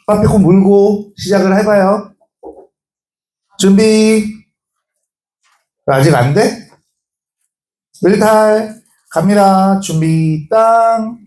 빠삐코 물고 시작을 해봐요. 준비. 아직 안 돼? 밀탈 갑니다. 준비 땅.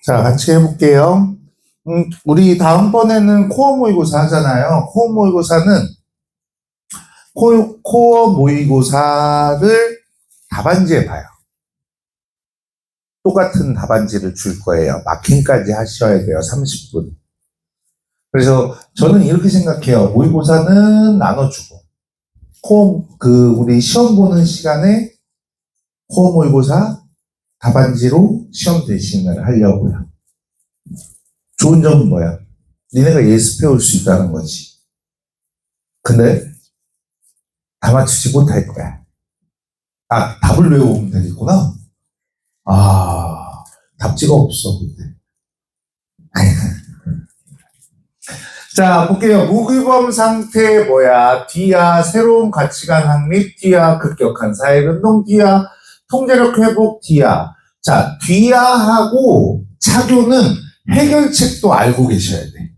자, 같이 해볼게요. 우리 다음번에는 코어 모의고사 하잖아요. 코어 모의고사는 코어 모의고사를 답안지에 봐요. 똑같은 답안지를 줄 거예요. 마킹까지 하셔야 돼요. 30분. 그래서 저는 이렇게 생각해요. 모의고사는 나눠주고 우리 시험 보는 시간에 코어 모의고사 답안지로 시험 대신을 하려고요. 좋은 점은 뭐야? 니네가 예습해 올 수 있다는 거지. 근데 다 맞추지 못할 거야. 아, 답을 외우면 되겠구나? 아, 답지가 없어, 근데. 자, 볼게요. 무규범 상태 뭐야? D야, 새로운 가치관 확립, D야, 급격한 사회변동, D야, 통제력 회복, D야. 자, D야하고 차교는 해결책도 알고 계셔야 돼.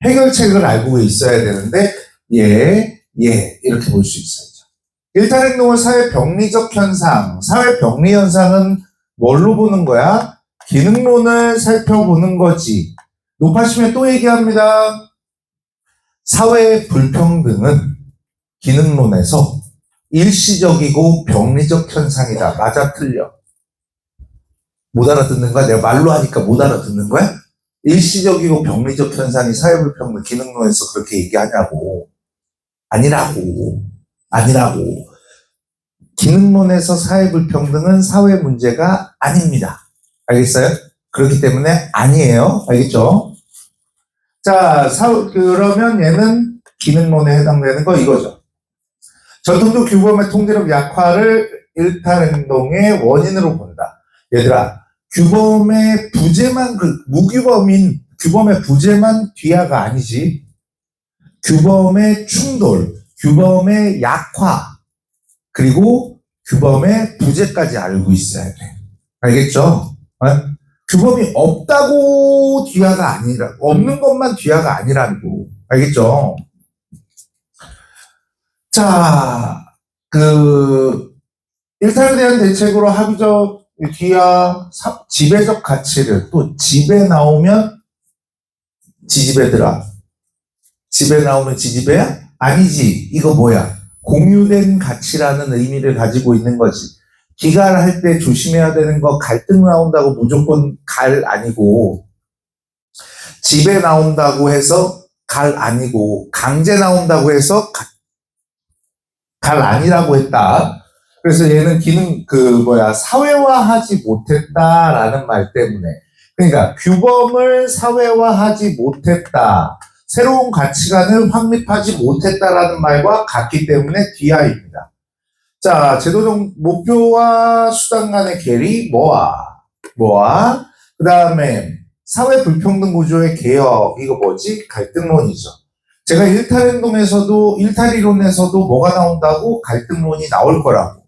해결책을 알고 있어야 되는데, 이렇게 볼 수 있어야죠. 일탈행동은 사회병리적 현상. 사회병리 현상은 뭘로 보는 거야? 기능론을 살펴보는 거지. 높아지면 또 얘기합니다. 사회 불평등은 기능론에서 일시적이고 병리적 현상이다. 맞아, 틀려? 못 알아듣는 거야? 내가 말로 하니까 못 알아듣는 거야? 일시적이고 병리적 현상이 사회 불평등 기능론에서 그렇게 얘기하냐고. 아니라고. 기능론에서 사회 불평등은 사회 문제가 아닙니다. 알겠어요? 그렇기 때문에 아니에요. 알겠죠? 자, 그러면 얘는 기능론에 해당되는 거 이거죠. 전통적 규범의 통제력 약화를 일탈행동의 원인으로 본다. 얘들아, 규범의 부재만, 무규범인 규범의 부재만 뒤야가 아니지. 규범의 충돌, 규범의 약화, 그리고 규범의 부재까지 알고 있어야 돼. 알겠죠? 규범이 없다고 뒤야가 아니라, 없는 것만 뒤야가 아니라고. 알겠죠? 자, 일탈에 대한 대책으로 합의적 뒤야 지배적 가치를 또 집에 나오면 지지배더라. 집에 나오면 지지배야? 아니지. 이거 뭐야? 공유된 가치라는 의미를 가지고 있는 거지. 기갈할 때 조심해야 되는 거 갈등 나온다고 무조건 갈 아니고 집에 나온다고 해서 갈 아니고 강제 나온다고 해서 갈 아니라고 했다. 그래서 얘는 사회화하지 못했다라는 말 때문에 그러니까 규범을 사회화하지 못했다. 새로운 가치관을 확립하지 못했다라는 말과 같기 때문에 DI입니다. 자, 제도적 목표와 수단 간의 괴리, 뭐와, 그 다음에 사회 불평등 구조의 개혁, 이거 뭐지? 갈등론이죠. 제가 일탈이론에서도 뭐가 나온다고? 갈등론이 나올 거라고.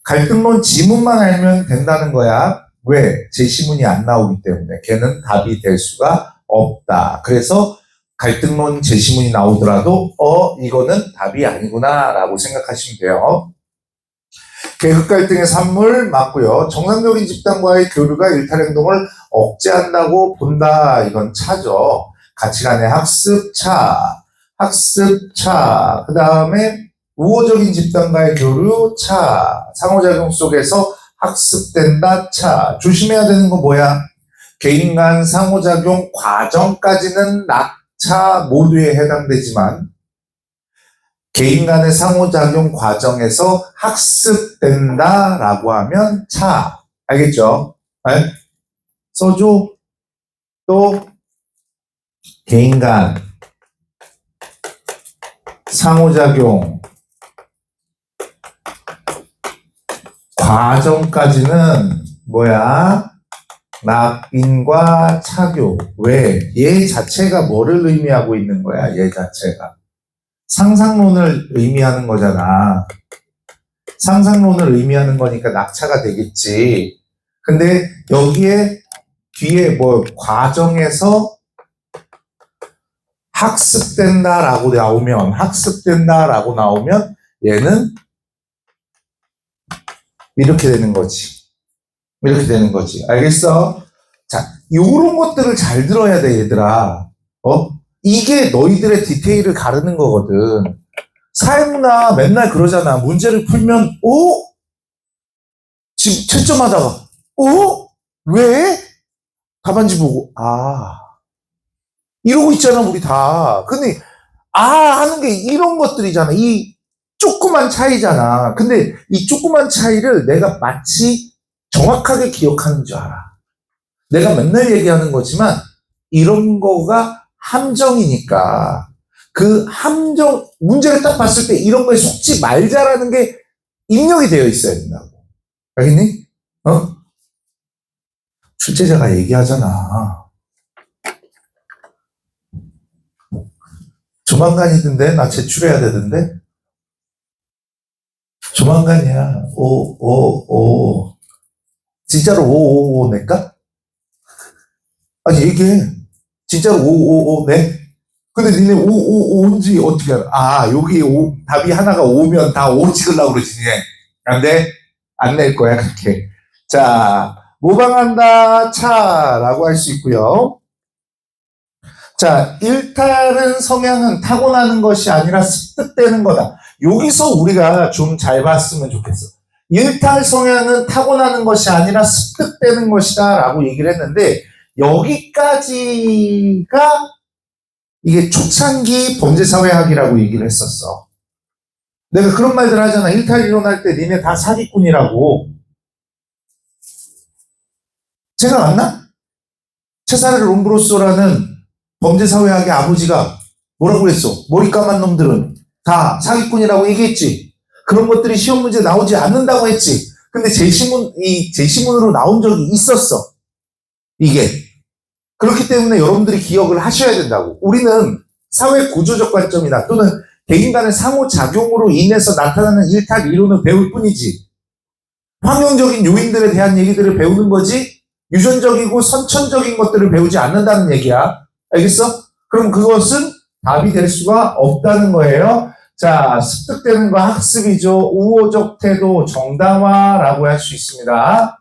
갈등론 지문만 알면 된다는 거야. 왜? 제시문이 안 나오기 때문에 걔는 답이 될 수가 없다. 그래서 갈등론 제시문이 나오더라도 이거는 답이 아니구나 라고 생각하시면 돼요. 계급 갈등의 산물 맞고요. 정상적인 집단과의 교류가 일탈행동을 억제한다고 본다. 이건 차죠. 가치관의 학습 차. 그 다음에 우호적인 집단과의 교류 차. 상호작용 속에서 학습된다 차. 조심해야 되는 거 뭐야? 개인 간 상호작용 과정까지는 낙차 모두에 해당되지만 개인 간의 상호작용 과정에서 학습된다라고 하면 차. 알겠죠? 네? 써줘. 또 개인 간 상호작용 과정까지는 뭐야? 낙인과 차교. 왜? 얘 자체가 뭐를 의미하고 있는 거야? 얘 자체가. 상상론을 의미하는 거잖아. 상상론을 의미하는 거니까 낙차가 되겠지. 근데 여기에 뒤에 과정에서 학습된다라고 나오면 얘는 이렇게 되는 거지. 알겠어? 자, 요런 것들을 잘 들어야 돼, 얘들아. 이게 너희들의 디테일을 가르는 거거든. 사회문화 맨날 그러잖아. 문제를 풀면, 지금 채점하다가, 왜? 답안지 보고, 이러고 있잖아, 우리 다. 근데, 하는 게 이런 것들이잖아. 이 조그만 차이잖아. 근데 이 조그만 차이를 내가 마치 정확하게 기억하는 줄 알아. 내가 맨날 얘기하는 거지만, 이런 거가 함정이니까 그 함정 문제를 딱 봤을 때 이런 거에 속지 말자라는 게 입력이 되어 있어야 된다고. 알겠니? 출제자가 얘기하잖아. 조만간이던데 나 제출해야 되던데 조만간이야. 진짜로 5 낼까? 아니 얘기해. 진짜로 5 네? 근데 니네 5인지 어떻게 알아? 여기 답이 하나가 5면 다 5 찍으려고 그러지, 니네. 안 돼? 안 낼 거야, 그렇게. 자, 모방한다, 차라고 할 수 있고요. 자, 일탈은 성향은 타고나는 것이 아니라 습득되는 거다. 여기서 우리가 좀 잘 봤으면 좋겠어. 일탈 성향은 타고나는 것이 아니라 습득되는 것이다 라고 얘기를 했는데 여기까지가 이게 초창기 범죄사회학이라고 얘기를 했었어. 내가 그런 말들 하잖아. 일탈 이론할 때 니네 다 사기꾼이라고. 생각 안 나? 체사르 롬브로소라는 범죄사회학의 아버지가 뭐라고 그랬어? 머리 까만 놈들은 다 사기꾼이라고 얘기했지. 그런 것들이 시험 문제 나오지 않는다고 했지. 근데 제시문으로 나온 적이 있었어. 이게. 그렇기 때문에 여러분들이 기억을 하셔야 된다고. 우리는 사회 구조적 관점이나 또는 개인 간의 상호작용으로 인해서 나타나는 일탈 이론을 배울 뿐이지. 환경적인 요인들에 대한 얘기들을 배우는 거지 유전적이고 선천적인 것들을 배우지 않는다는 얘기야. 알겠어? 그럼 그것은 답이 될 수가 없다는 거예요. 자, 습득되는 거 학습이죠. 우호적 태도 정당화라고 할 수 있습니다.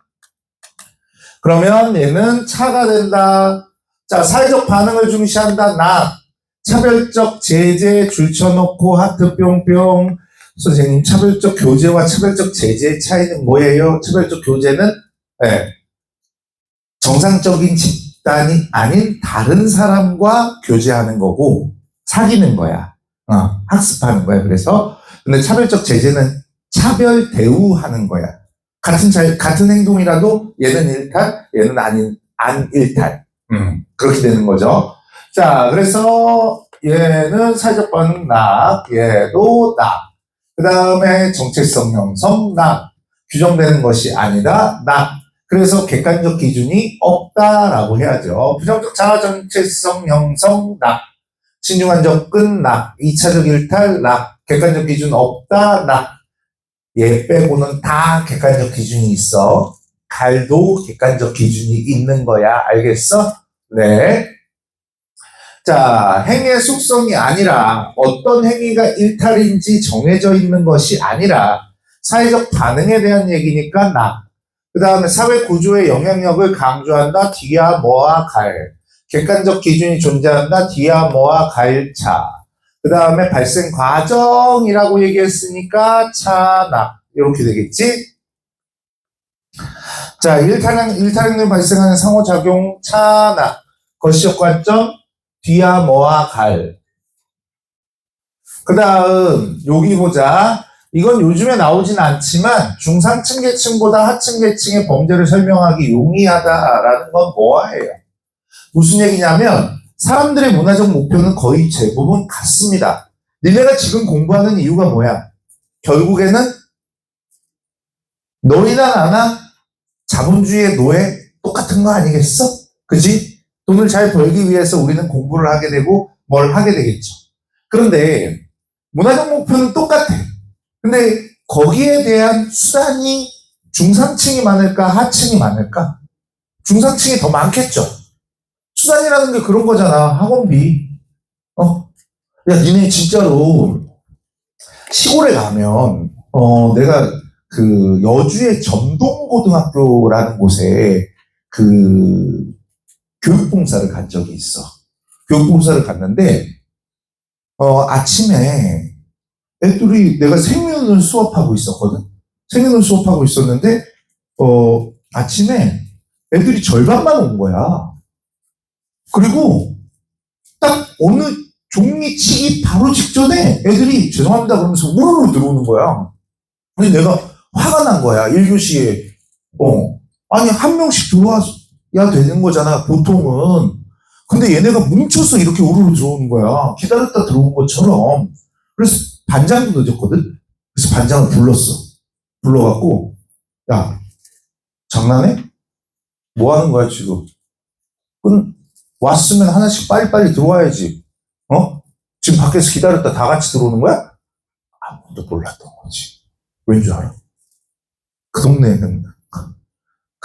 그러면 얘는 차가 된다. 자, 사회적 반응을 중시한다. 나. 차별적 제재 줄쳐놓고 하트 뿅뿅. 선생님, 차별적 교제와 차별적 제재의 차이는 뭐예요? 차별적 교제는 정상적인 집단이 아닌 다른 사람과 교제하는 거고 사귀는 거야. 학습하는 거야. 그래서 근데 차별적 제재는 차별 대우하는 거야. 같은 행동이라도 얘는 일탈, 얘는 안 일탈. 그렇게 되는 거죠. 자, 그래서 얘는 사회적 반응 낙, 얘도 낙. 그 다음에 정체성 형성 낙. 규정되는 것이 아니다 낙. 그래서 객관적 기준이 없다라고 해야죠. 부정적 자아 정체성 형성 낙. 신중한 접근 낙. 2차적 일탈 낙. 객관적 기준 없다 낙. 얘 빼고는 다 객관적 기준이 있어. 갈도 객관적 기준이 있는 거야. 알겠어? 네. 자, 행위의 속성이 아니라 어떤 행위가 일탈인지 정해져 있는 것이 아니라 사회적 반응에 대한 얘기니까 나. 그 다음에 사회 구조의 영향력을 강조한다. 뒤야 뭐와 갈. 객관적 기준이 존재한다. 뒤야 뭐와 갈차. 그 다음에 발생 과정이라고 얘기했으니까 차나. 이렇게 되겠지? 자, 일탈행동이 발생하는 상호작용 차나. 거시적 관점 뒤야 뭐와 갈. 그 다음 여기 보자. 이건 요즘에 나오진 않지만 중상층 계층보다 하층 계층의 범죄를 설명하기 용이하다라는 건 뭐예요? 무슨 얘기냐면 사람들의 문화적 목표는 거의 대부분 같습니다. 니네가 지금 공부하는 이유가 뭐야? 결국에는 너희나 나나 자본주의의 노예 똑같은 거 아니겠어? 그지? 돈을 잘 벌기 위해서 우리는 공부를 하게 되고 뭘 하게 되겠죠. 그런데 문화적 목표는 똑같아. 근데 거기에 대한 수단이 중상층이 많을까 하층이 많을까? 중상층이 더 많겠죠. 수단이라는 게 그런 거잖아. 학원비. 야, 니네 진짜로 시골에 가면 내가 그 여주의 점동고등학교라는 곳에 그 교육봉사를 간 적이 있어. 교육봉사를 갔는데 아침에 애들이 내가 생명을 수업하고 있었거든. 생명을 수업하고 있었는데 아침에 애들이 절반만 온 거야. 그리고 딱 어느 종이 치기 바로 직전에 애들이 죄송합니다 그러면서 우르르 들어오는 거야. 아니 내가 화가 난 거야. 1교시에. 아니 한 명씩 들어와야 되는 거잖아 보통은. 근데 얘네가 뭉쳐서 이렇게 우르르 들어오는 거야. 기다렸다 들어온 것처럼. 그래서 반장도 늦었거든. 그래서 반장을 불렀어. 불러갖고 야 장난해? 뭐 하는 거야 지금? 왔으면 하나씩 빨리빨리 들어와야지. 지금 밖에서 기다렸다 다 같이 들어오는 거야? 아무도 몰랐던 거지. 왠 줄 알아? 그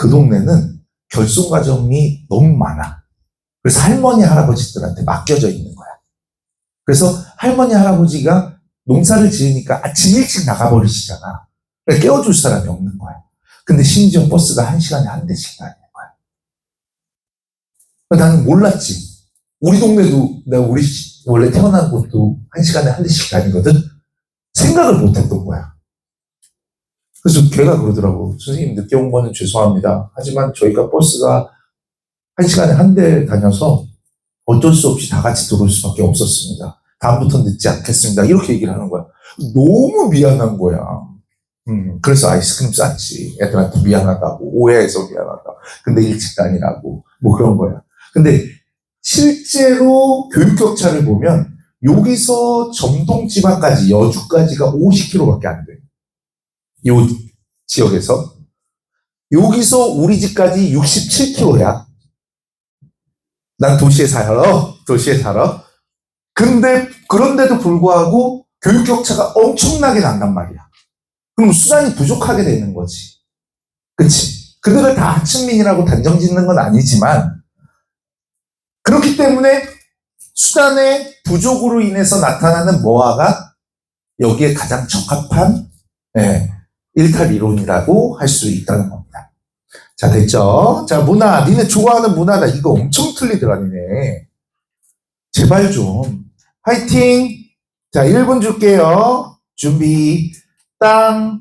동네는 결손 과정이 너무 많아. 그래서 할머니 할아버지들한테 맡겨져 있는 거야. 그래서 할머니 할아버지가 농사를 지으니까 아침 일찍 나가버리시잖아. 그러니까 깨워줄 사람이 없는 거야. 근데 심지어 버스가 1시간에 한 대씩 다니는 거야. 나는 몰랐지. 우리 동네도 내가 원래 태어난 곳도 1시간에 한 대씩 다니거든. 생각을 못 했던 거야. 그래서 걔가 그러더라고. 선생님 늦게 온 거는 죄송합니다. 하지만 저희가 버스가 1시간에 한 대 다녀서 어쩔 수 없이 다 같이 들어올 수밖에 없었습니다. 다음부터 늦지 않겠습니다. 이렇게 얘기를 하는 거야. 너무 미안한 거야. 그래서 아이스크림 쌌지. 애들한테 미안하다고. 오해해서 미안하다고. 근데 일찍 다니라고. 뭐 그런 거야. 근데 실제로 교육 격차를 보면 여기서 점동 지방까지 여주까지가 50km밖에 안 돼. 요 지역에서. 여기서 우리 집까지 67km야. 난 도시에 살아. 근데 그런데도 불구하고 교육 격차가 엄청나게 난단 말이야. 그럼 수단이 부족하게 되는 거지. 그치? 그들을 다 하층민이라고 단정 짓는 건 아니지만 그렇기 때문에 수단의 부족으로 인해서 나타나는 모아가 여기에 가장 적합한 일탈 이론이라고 할 수 있다는 겁니다. 자, 됐죠? 자, 문화. 니네 좋아하는 문화다. 이거 엄청 틀리더라, 니네. 제발 좀. 화이팅! 자, 1분 줄게요. 준비, 땅.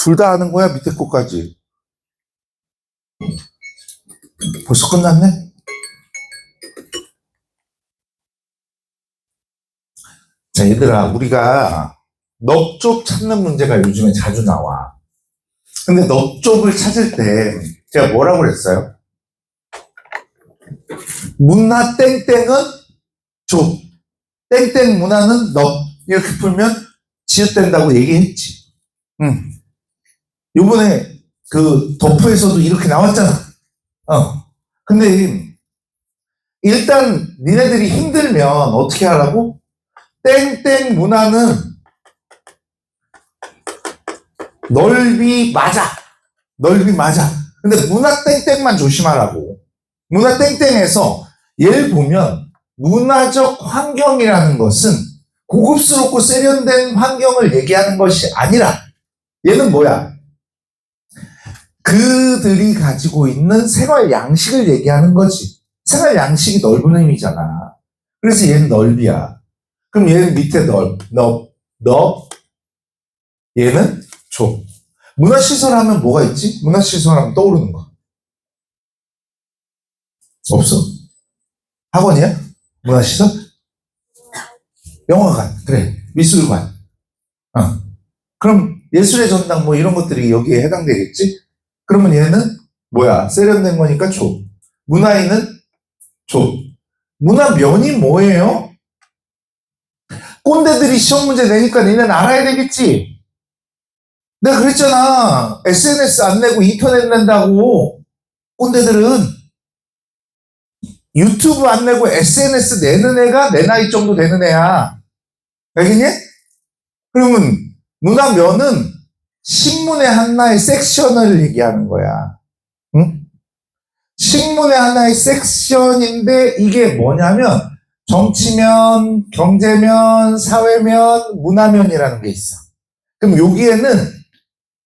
둘 다 하는 거야, 밑에 거까지. 벌써 끝났네? 자, 얘들아, 우리가 넙쪽 찾는 문제가 요즘에 자주 나와. 근데 넙쪽을 찾을 때 제가 뭐라고 그랬어요? 문화 땡땡은 족, 땡땡 문화는 넙. 이렇게 풀면 지읒된다고 얘기했지. 응. 요번에 그 덕후에서도 이렇게 나왔잖아. 근데 일단 니네들이 힘들면 어떻게 하라고? 땡땡 문화는 넓이 맞아. 넓이 맞아. 근데 문화 땡땡만 조심하라고. 문화 땡땡에서 얘를 보면 문화적 환경이라는 것은 고급스럽고 세련된 환경을 얘기하는 것이 아니라 얘는 뭐야? 그들이 가지고 있는 생활 양식을 얘기하는 거지. 생활 양식이 넓은 의미잖아. 그래서 얘는 넓이야. 그럼 얘는 밑에 넓. 얘는 좁. 문화시설 하면 뭐가 있지? 문화시설 하면 떠오르는 거. 없어? 학원이야? 문화시설? 영화관. 그래. 미술관. 그럼 예술의 전당 뭐 이런 것들이 여기에 해당되겠지? 그러면 얘는 뭐야? 세련된 거니까 좁. 문화인은 좁. 문화면이 뭐예요? 꼰대들이 시험 문제 내니까 니네는 알아야 되겠지? 내가 그랬잖아. SNS 안 내고 인터넷 낸다고. 꼰대들은 유튜브 안 내고 SNS 내는 애가 내 나이 정도 되는 애야. 알겠니? 그러면 문화면은 신문의 하나의 섹션을 얘기하는 거야. 응? 신문의 하나의 섹션인데 이게 뭐냐면 정치면, 경제면, 사회면, 문화면이라는 게 있어. 그럼 여기에는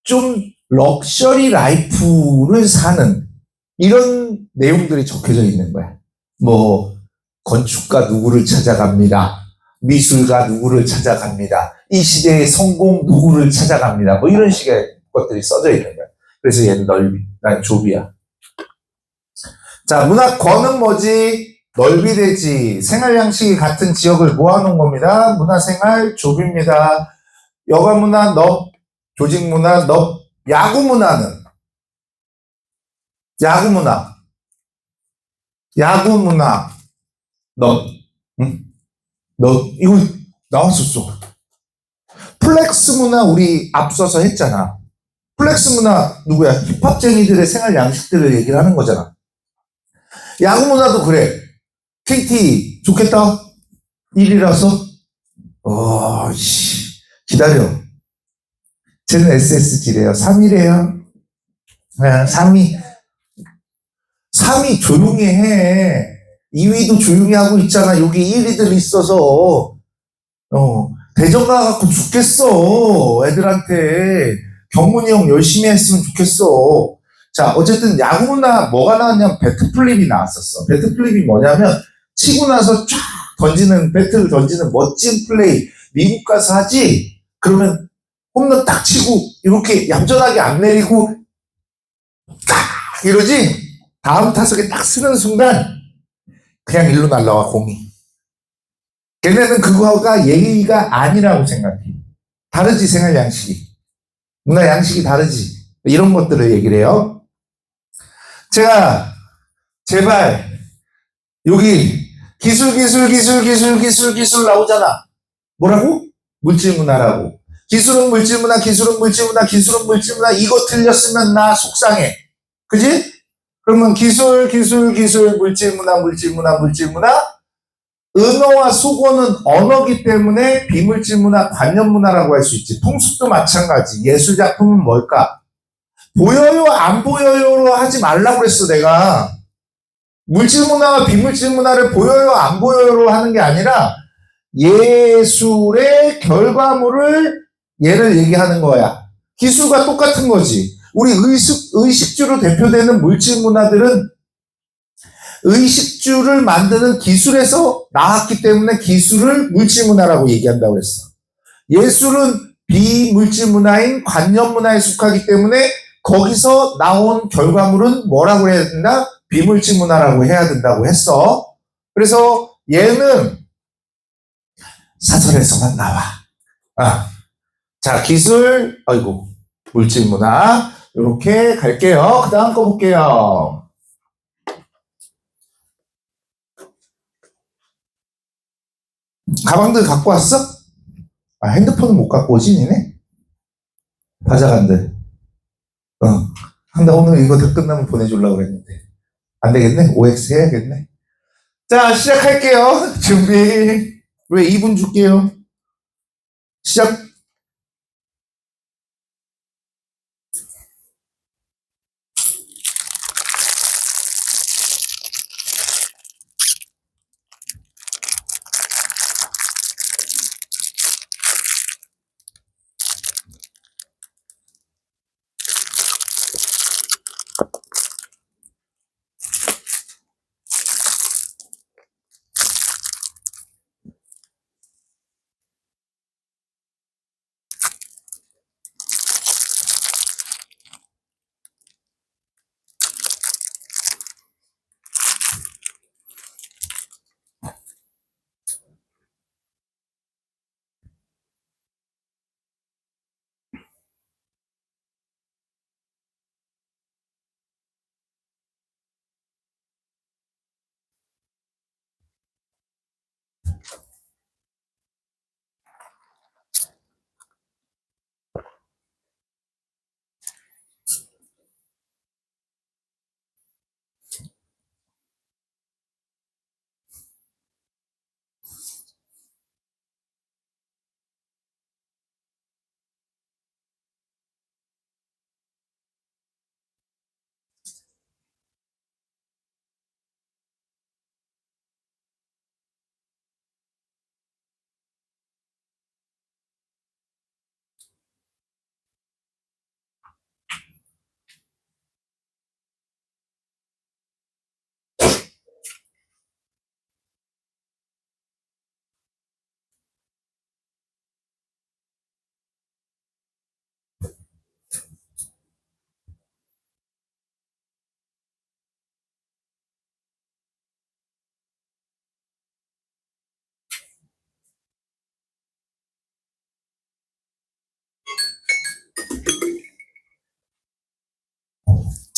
좀 럭셔리 라이프를 사는 이런 내용들이 적혀져 있는 거야. 뭐 건축가 누구를 찾아갑니다. 미술가 누구를 찾아갑니다. 이 시대의 성공 누구를 찾아갑니다. 뭐 이런 식의 것들이 써져 있는 거야. 그래서 얘는 넓이, 난 좁이야. 자, 문화권은 뭐지? 넓이 되지. 생활 양식이 같은 지역을 모아놓은 겁니다. 문화생활 좁입니다. 여가문화 넙, 조직문화 넙, 야구문화는 야구문화 넙, 응? 너 이거 나왔었어. 플렉스 문화 우리 앞서서 했잖아. 플렉스 문화 누구야? 힙합쟁이들의 생활 양식들을 얘기를 하는 거잖아. 야구 문화도 그래. KT 좋겠다. 1위라서 기다려. 쟤는 SSG래요. 3위래요. 3위. 3위 조용히 해. 2위도 조용히 하고 있잖아. 여기 1위들 있어서. 대전 가갖고 죽겠어. 애들한테. 경문이 형 열심히 했으면 좋겠어. 자, 어쨌든 야구나 뭐가 나왔냐면 배트플립이 나왔었어. 배트플립이 뭐냐면 치고 나서 쫙 던지는, 배트를 던지는 멋진 플레이. 미국 가서 하지? 그러면 홈런 딱 치고 이렇게 얌전하게 안 내리고 딱 이러지? 다음 타석에 딱 쓰는 순간 그냥 일로 날라와 공이. 걔네는 그거가 예의가 아니라고 생각해. 다르지 생활 양식이. 문화 양식이 다르지. 이런 것들을 얘기를 해요. 제가 제발 여기 기술 나오잖아. 뭐라고? 물질문화라고. 기술은 물질문화, 이거 틀렸으면 나 속상해. 그지? 그러면 기술, 물질문화. 은어와 속어는 언어기 때문에 비물질문화, 관념문화라고 할 수 있지. 풍습도 마찬가지. 예술작품은 뭘까? 보여요, 안 보여요로 하지 말라고 그랬어, 내가. 물질문화와 비물질문화를 보여요, 안 보여요로 하는 게 아니라 예술의 결과물을 얘를 얘기하는 거야. 기술과 똑같은 거지. 우리 의식주로 대표되는 물질문화들은 의식주를 만드는 기술에서 나왔기 때문에 기술을 물질문화라고 얘기한다고 그랬어. 예술은 비물질문화인 관념문화에 속하기 때문에 거기서 나온 결과물은 뭐라고 해야 된다? 비물질문화라고 해야 된다고 했어. 그래서 얘는 사설에서만 나와. 자, 기술, 물질문화 이렇게 갈게요. 그 다음 거 볼게요. 가방들 갖고 왔어? 핸드폰은 못 갖고 오지, 니네? 다자간들. 근데 오늘 이거 다 끝나면 보내주려고 그랬는데. 안 되겠네? OX 해야겠네. 자, 시작할게요. 준비. 왜 2분 줄게요? 시작.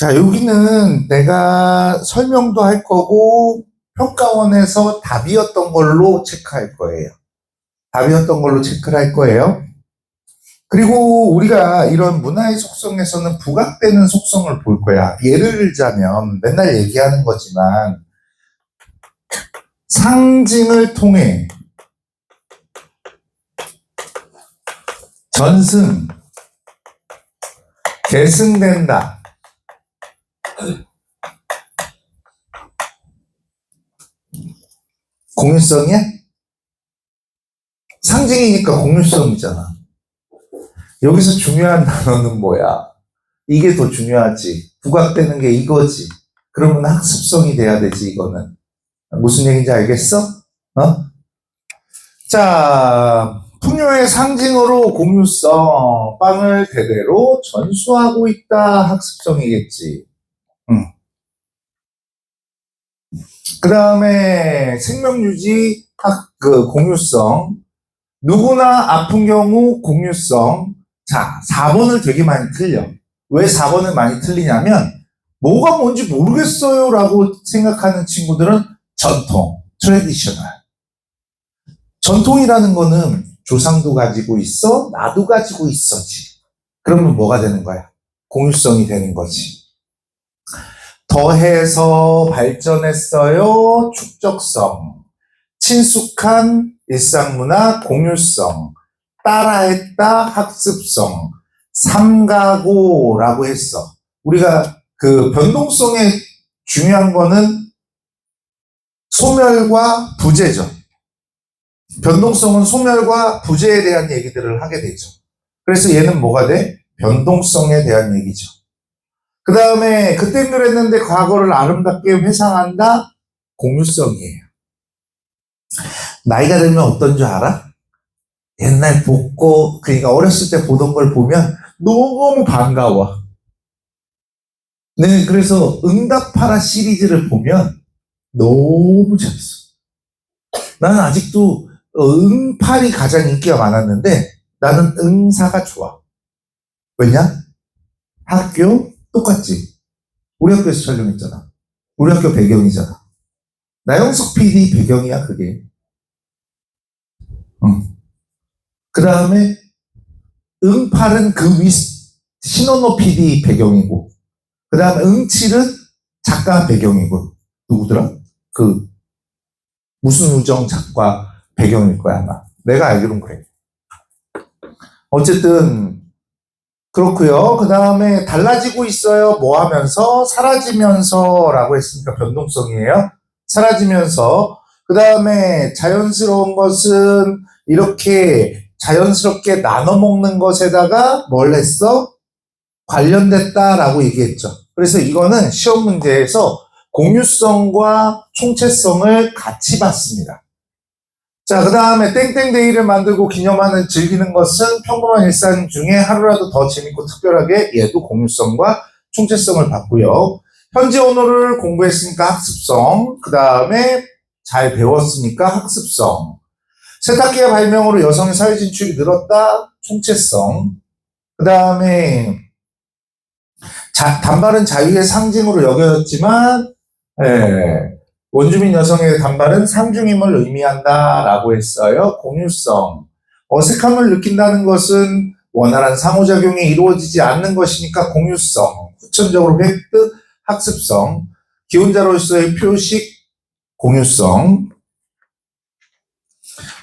자, 여기는 내가 설명도 할 거고 평가원에서 답이었던 걸로 체크할 거예요. 답이었던 걸로 체크를 할 거예요. 그리고 우리가 이런 문화의 속성에서는 부각되는 속성을 볼 거야. 예를 들자면 맨날 얘기하는 거지만 상징을 통해 전승, 계승된다. 공유성이야? 상징이니까 공유성이잖아. 여기서 중요한 단어는 뭐야? 이게 더 중요하지. 부각되는 게 이거지. 그러면 학습성이 돼야 되지, 이거는. 무슨 얘기인지 알겠어? 자, 풍요의 상징으로 공유성, 빵을 대대로 전수하고 있다. 학습성이겠지. 그 다음에 생명유지, 공유성. 누구나 아픈 경우 공유성. 자, 4번을 되게 많이 틀려. 왜 4번을 많이 틀리냐면 뭐가 뭔지 모르겠어요 라고 생각하는 친구들은 전통, 트래디셔널. 전통이라는 거는 조상도 가지고 있어, 나도 가지고 있어지. 그러면 뭐가 되는 거야? 공유성이 되는 거지. 더해서 발전했어요, 축적성. 친숙한 일상문화, 공유성. 따라했다, 학습성. 삼가고라고 했어. 우리가 그 변동성의 중요한 거는 소멸과 부재죠. 변동성은 소멸과 부재에 대한 얘기들을 하게 되죠. 그래서 얘는 뭐가 돼? 변동성에 대한 얘기죠. 그 다음에 그땐 그랬는데 과거를 아름답게 회상한다? 공유성이에요. 나이가 들면 어떤 줄 알아? 옛날 보고 그러니까 어렸을 때 보던 걸 보면 너무 반가워. 네, 그래서 응답하라 시리즈를 보면 너무 재밌어. 나는 아직도 응팔이 가장 인기가 많았는데 나는 응사가 좋아. 왜냐? 학교 똑같지. 우리 학교에서 촬영했잖아. 우리 학교 배경이잖아. 나영석 PD 배경이야 그게. 응. 그 다음에 응팔은 그 위 신원호 PD 배경이고 그 다음에 응칠은 작가 배경이고 누구더라? 그 무슨 우정 작가 배경일 거야 아마. 내가 알기로는 그래. 어쨌든 그렇고요. 그 다음에 달라지고 있어요. 뭐 하면서? 사라지면서라고 했으니까 변동성이에요. 사라지면서. 그 다음에 자연스러운 것은 이렇게 자연스럽게 나눠 먹는 것에다가 뭘 했어? 관련됐다라고 얘기했죠. 그래서 이거는 시험 문제에서 공유성과 총체성을 같이 봤습니다. 자, 그 다음에 땡땡데이를 만들고 기념하는 즐기는 것은 평범한 일상 중에 하루라도 더 재밌고 특별하게 얘도 공유성과 총체성을 봤고요. 현재 언어를 공부했으니까 학습성, 그 다음에 잘 배웠으니까 학습성. 세탁기의 발명으로 여성의 사회 진출이 늘었다, 총체성. 그 다음에 단발은 자유의 상징으로 여겨졌지만 원주민 여성의 단발은 상중임을 의미한다라고 했어요. 공유성. 어색함을 느낀다는 것은 원활한 상호작용이 이루어지지 않는 것이니까 공유성. 후천적으로 획득, 학습성. 기혼자로서의 표식, 공유성.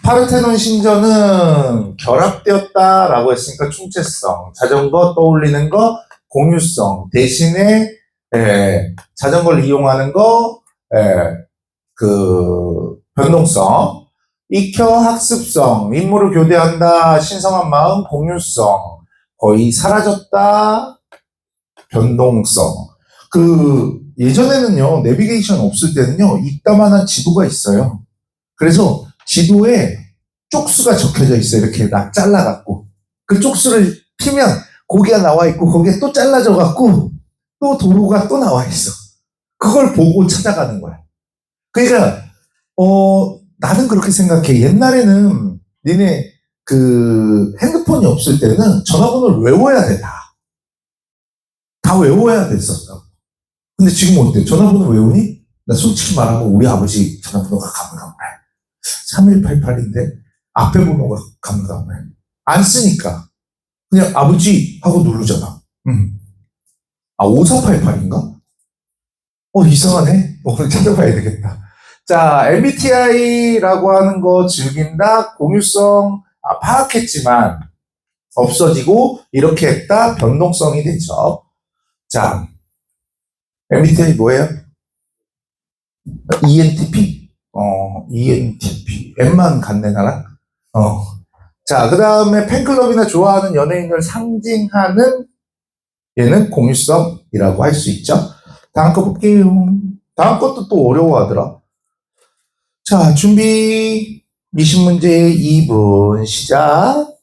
파르테논 신전은 결합되었다라고 했으니까 총체성. 자전거 떠올리는 거, 공유성. 대신에 자전거를 이용하는 거, 변동성. 익혀 학습성. 인물을 교대한다. 신성한 마음, 공유성. 거의 사라졌다. 변동성. 예전에는요, 내비게이션 없을 때는요, 이따만한 지도가 있어요. 그래서 지도에 쪽수가 적혀져 있어요. 이렇게 딱 잘라갖고. 그 쪽수를 피면 고기가 나와 있고, 거기에 또 잘라져갖고, 또 도로가 또 나와 있어. 그걸 보고 찾아가는 거야. 그러니까, 나는 그렇게 생각해. 옛날에는 니네 핸드폰이 없을 때는 전화번호를 외워야 돼, 다. 다 외워야 됐었다고. 근데 지금 어때? 전화번호 외우니? 나 솔직히 말하면 우리 아버지 전화번호가 가물가물해. 3188인데 앞에 번호가 가물가물해. 안 쓰니까. 그냥 아버지 하고 누르잖아. 5488인가? 이상하네. 오늘 찾아봐야 되겠다. 자, MBTI라고 하는 거 즐긴다, 공유성, 파악했지만, 없어지고, 이렇게 했다, 변동성이 되죠. 자, MBTI 뭐예요? ENTP? ENTP. M만 같네, 나랑? 자, 그 다음에 팬클럽이나 좋아하는 연예인을 상징하는 얘는 공유성이라고 할 수 있죠. 다음 거 볼게요. 다음 것도 또 어려워하더라. 자, 준비. 20문제 2분 시작.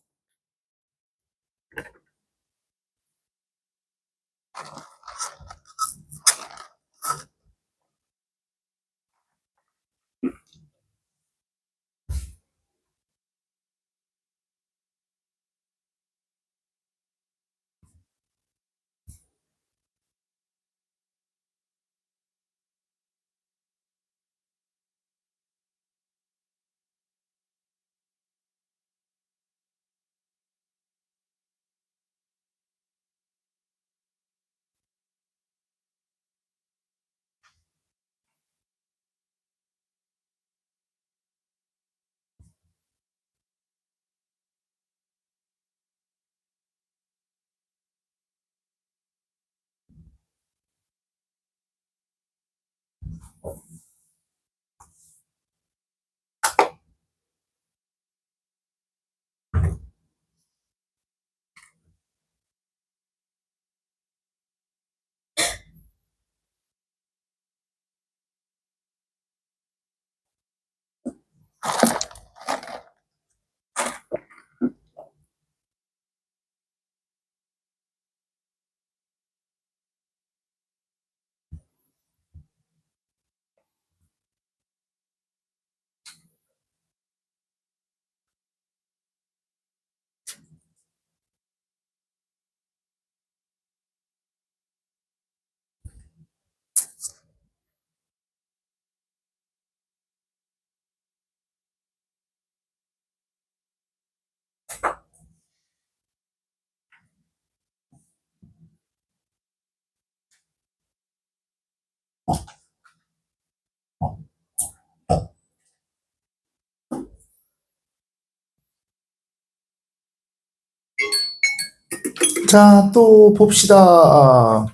자, 또 봅시다.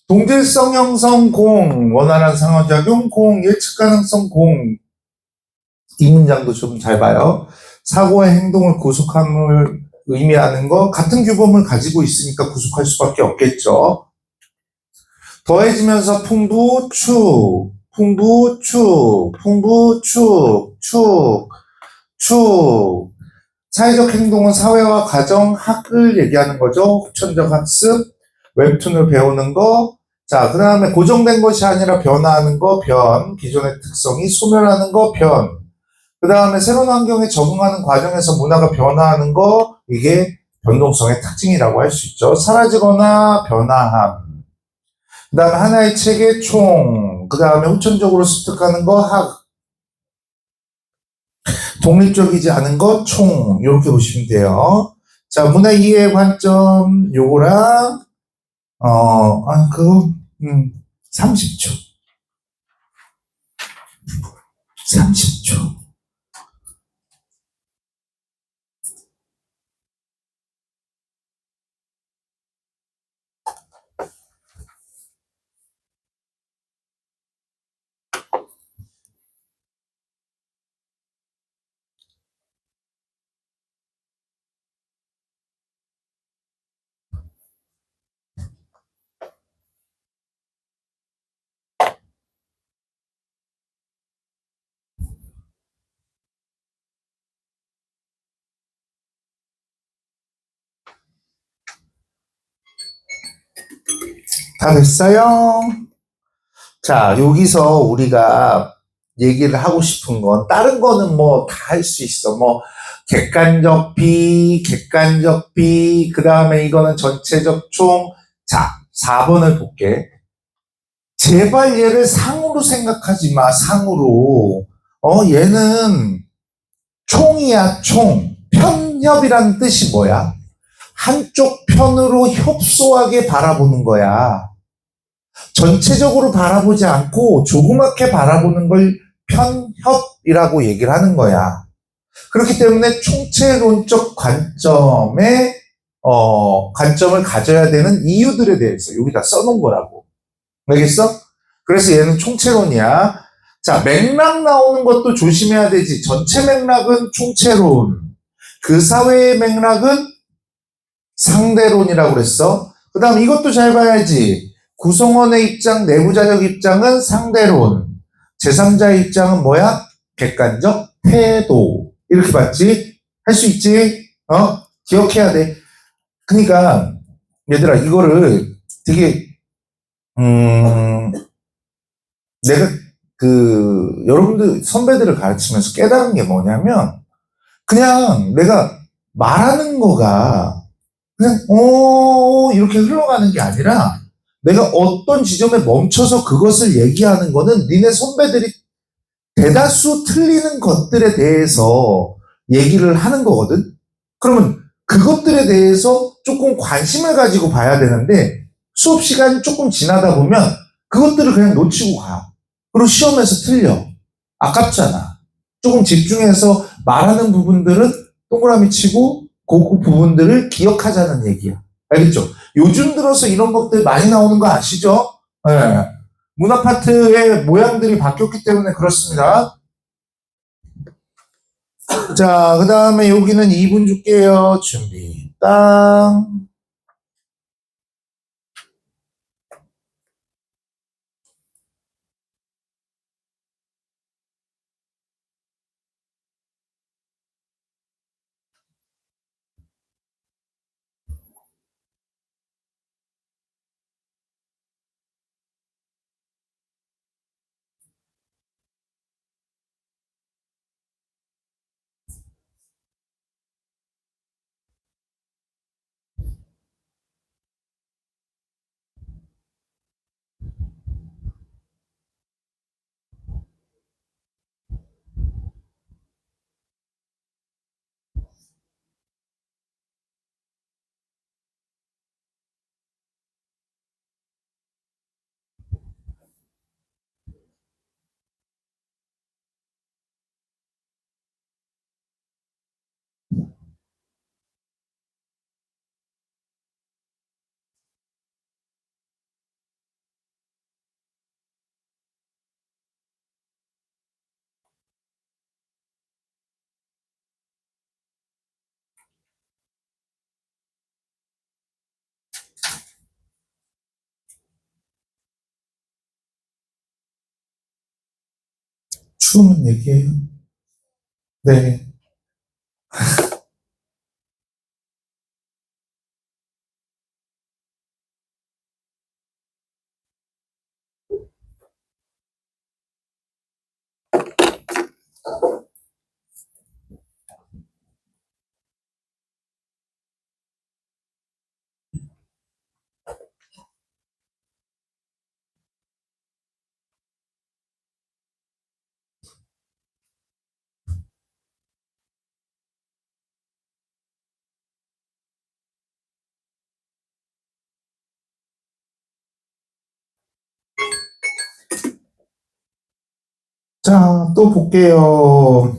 동질성 형성 공, 원활한 상호작용 공, 예측 가능성 공. 이 문장도 좀 잘 봐요. 사고의 행동을 구속함을 의미하는 거, 같은 규범을 가지고 있으니까 구속할 수밖에 없겠죠. 더해지면서 풍부, 축, 풍부, 축, 풍부, 축, 축, 축. 사회적 행동은 사회와 가정, 학을 얘기하는 거죠. 후천적 학습, 웹툰을 배우는 거. 자, 그 다음에 고정된 것이 아니라 변화하는 거, 변. 기존의 특성이 소멸하는 거, 변. 그 다음에 새로운 환경에 적응하는 과정에서 문화가 변화하는 거, 이게 변동성의 특징이라고 할 수 있죠. 사라지거나 변화함. 그 다음에 하나의 책의 총. 그 다음에 후천적으로 습득하는 거, 학. 독립적이지 않은 것, 총. 이렇게 보시면 돼요. 자, 문화 이해의 관점, 요거랑, 그거, 30초. 30초. 다 됐어요? 자, 여기서 우리가 얘기를 하고 싶은 건, 다른 거는 뭐 다 할 수 있어. 뭐, 객관적 비, 객관적 비, 그 다음에 이거는 전체적 총. 자, 4번을 볼게. 제발 얘를 상으로 생각하지 마, 상으로. 얘는 총이야, 총. 편협이라는 뜻이 뭐야? 한쪽 편으로 협소하게 바라보는 거야. 전체적으로 바라보지 않고 조그맣게 바라보는 걸 편협이라고 얘기를 하는 거야. 그렇기 때문에 총체론적 관점을 가져야 되는 이유들에 대해서 여기다 써놓은 거라고. 알겠어? 그래서 얘는 총체론이야. 자, 맥락 나오는 것도 조심해야 되지. 전체 맥락은 총체론. 그 사회의 맥락은 상대론이라고 그랬어. 그 다음 이것도 잘 봐야지. 구성원의 입장, 내부자적 입장은 상대론. 제3자의 입장은 뭐야? 객관적 태도. 이렇게 봤지? 할 수 있지? 기억해야 돼. 그러니까 얘들아 이거를 되게 내가 여러분들 선배들을 가르치면서 깨달은 게 뭐냐면 그냥 내가 말하는 거가 그냥 이렇게 흘러가는 게 아니라 내가 어떤 지점에 멈춰서 그것을 얘기하는 거는 니네 선배들이 대다수 틀리는 것들에 대해서 얘기를 하는 거거든. 그러면 그것들에 대해서 조금 관심을 가지고 봐야 되는데 수업 시간이 조금 지나다 보면 그것들을 그냥 놓치고 가. 그리고 시험에서 틀려. 아깝잖아. 조금 집중해서 말하는 부분들은 동그라미 치고 그 부분들을 기억하자는 얘기야. 알겠죠? 요즘 들어서 이런 것들 많이 나오는 거 아시죠? 네. 문화 파트의 모양들이 바뀌었기 때문에 그렇습니다. 자, 그 다음에 여기는 2분 줄게요. 준비. 땅. 추우면 얘기해요. 네. 자, 또 볼게요.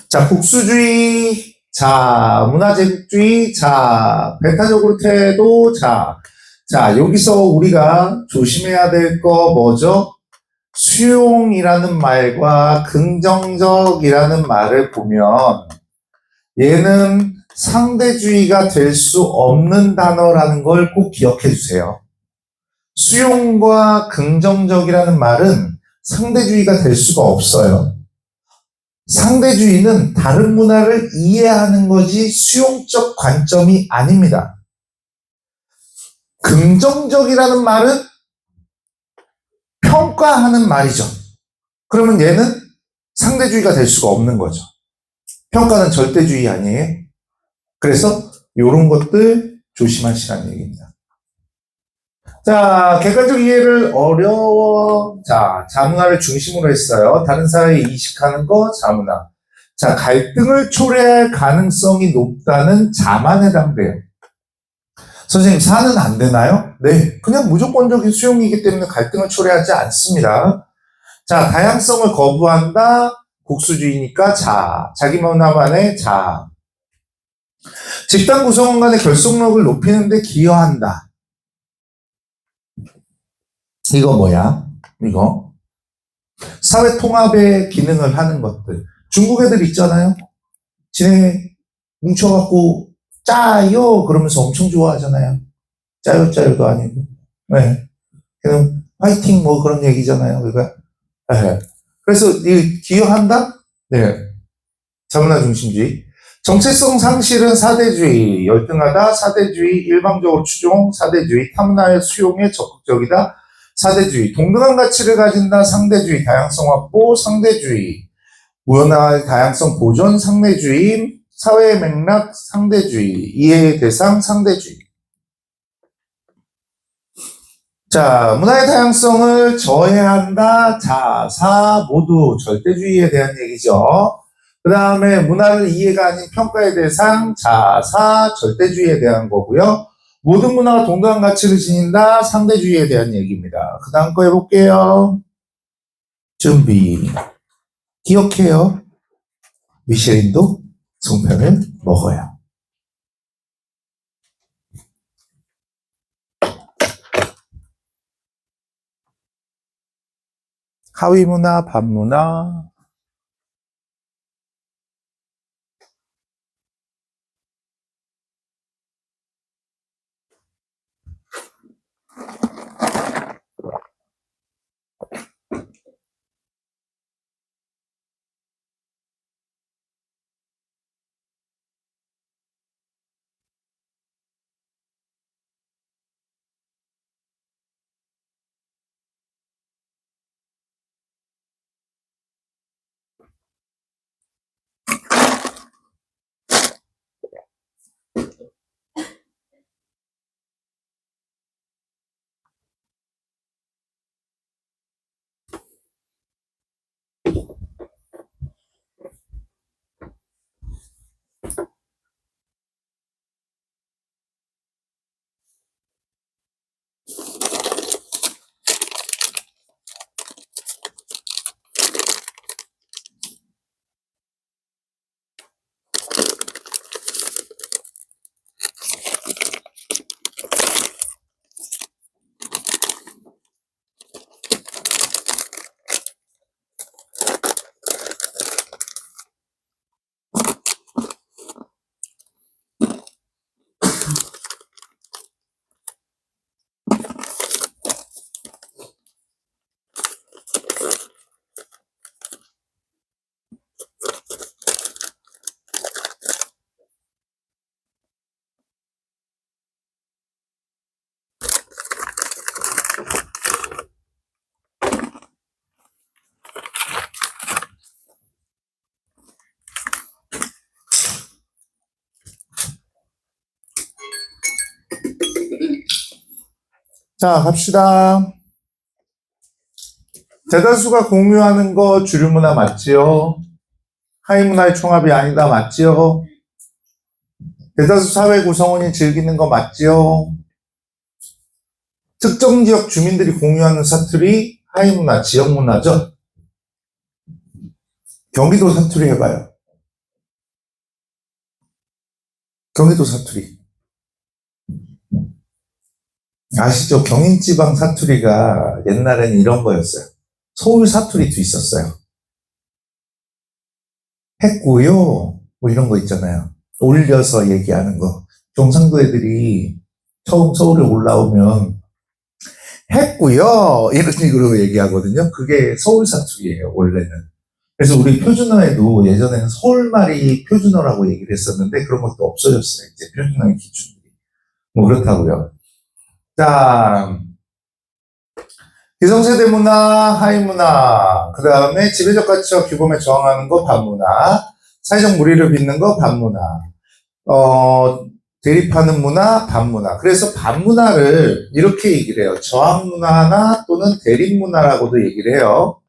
자, 국수주의. 자, 문화제국주의. 자, 배타적으로 태도. 자, 여기서 우리가 조심해야 될 거 뭐죠? 수용이라는 말과 긍정적이라는 말을 보면 얘는 상대주의가 될 수 없는 단어라는 걸 꼭 기억해 주세요. 수용과 긍정적이라는 말은 상대주의가 될 수가 없어요. 상대주의는 다른 문화를 이해하는 거지 수용적 관점이 아닙니다. 긍정적이라는 말은 평가하는 말이죠. 그러면 얘는 상대주의가 될 수가 없는 거죠. 평가는 절대주의 아니에요? 그래서 이런 것들 조심하시라는 얘기입니다. 자, 객관적 이해를 어려워. 자, 자문화를 중심으로 했어요. 다른 사회에 이식하는 거, 자문화. 자, 갈등을 초래할 가능성이 높다는 자만 해당돼요. 선생님, 사는 안 되나요? 네. 그냥 무조건적인 수용이기 때문에 갈등을 초래하지 않습니다. 자, 다양성을 거부한다. 국수주의니까 자기 문화만의 집단 구성원 간의 결속력을 높이는 데 기여한다. 이거 뭐야? 이거 사회 통합의 기능을 하는 것들. 중국 애들 있잖아요. 지네 뭉쳐갖고 짜요 그러면서 엄청 좋아하잖아요. 짜요도 아니고. 네. 그냥 화이팅 뭐 그런 얘기잖아요. 그러니까 네. 그래서 이 기여한다? 네. 자문화 중심주의. 정체성 상실은 사대주의, 열등하다, 사대주의, 일방적으로 추종, 사대주의, 탐나의 수용에 적극적이다, 사대주의, 동등한 가치를 가진다, 상대주의, 다양성 확보, 상대주의, 무연화의 다양성 보존, 상대주의, 사회의 맥락, 상대주의, 이해의 대상, 상대주의. 자, 문화의 다양성을 저해한다, 사 모두 절대주의에 대한 얘기죠. 그 다음에 문화를 이해가 아닌 평가의 대상, 사 절대주의에 대한 거고요. 모든 문화가 동등한 가치를 지닌다, 상대주의에 대한 얘기입니다. 그 다음 거 해볼게요. 준비. 기억해요. 미쉐린도 송편을 먹어요. 하위문화, 반문화. 자, 갑시다. 대다수가 공유하는 거 주류문화 맞지요? 하위문화의 총합이 아니다 맞지요? 대다수 사회 구성원이 즐기는 거 맞지요? 특정 지역 주민들이 공유하는 사투리 하위문화, 지역문화죠? 경기도 사투리 해봐요. 경기도 사투리. 아시죠? 경인지방 사투리가 옛날에는 이런 거였어요. 서울 사투리도 있었어요. 했고요. 뭐 이런 거 있잖아요. 올려서 얘기하는 거. 경상도 애들이 처음 서울에 올라오면 했고요. 이런 식으로 얘기하거든요. 그게 서울 사투리예요, 원래는. 그래서 우리 표준어에도 예전에는 서울말이 표준어라고 얘기를 했었는데 그런 것도 없어졌어요. 이제 표준어의 기준들이. 뭐 그렇다고요. 자, 기성세대 문화, 하위문화, 그 다음에 지배적 가치와 규범에 저항하는 거 반문화, 사회적 무리를 빚는 거 반문화, 대립하는 문화, 반문화. 그래서 반문화를 이렇게 얘기를 해요. 저항문화나 또는 대립문화라고도 얘기를 해요.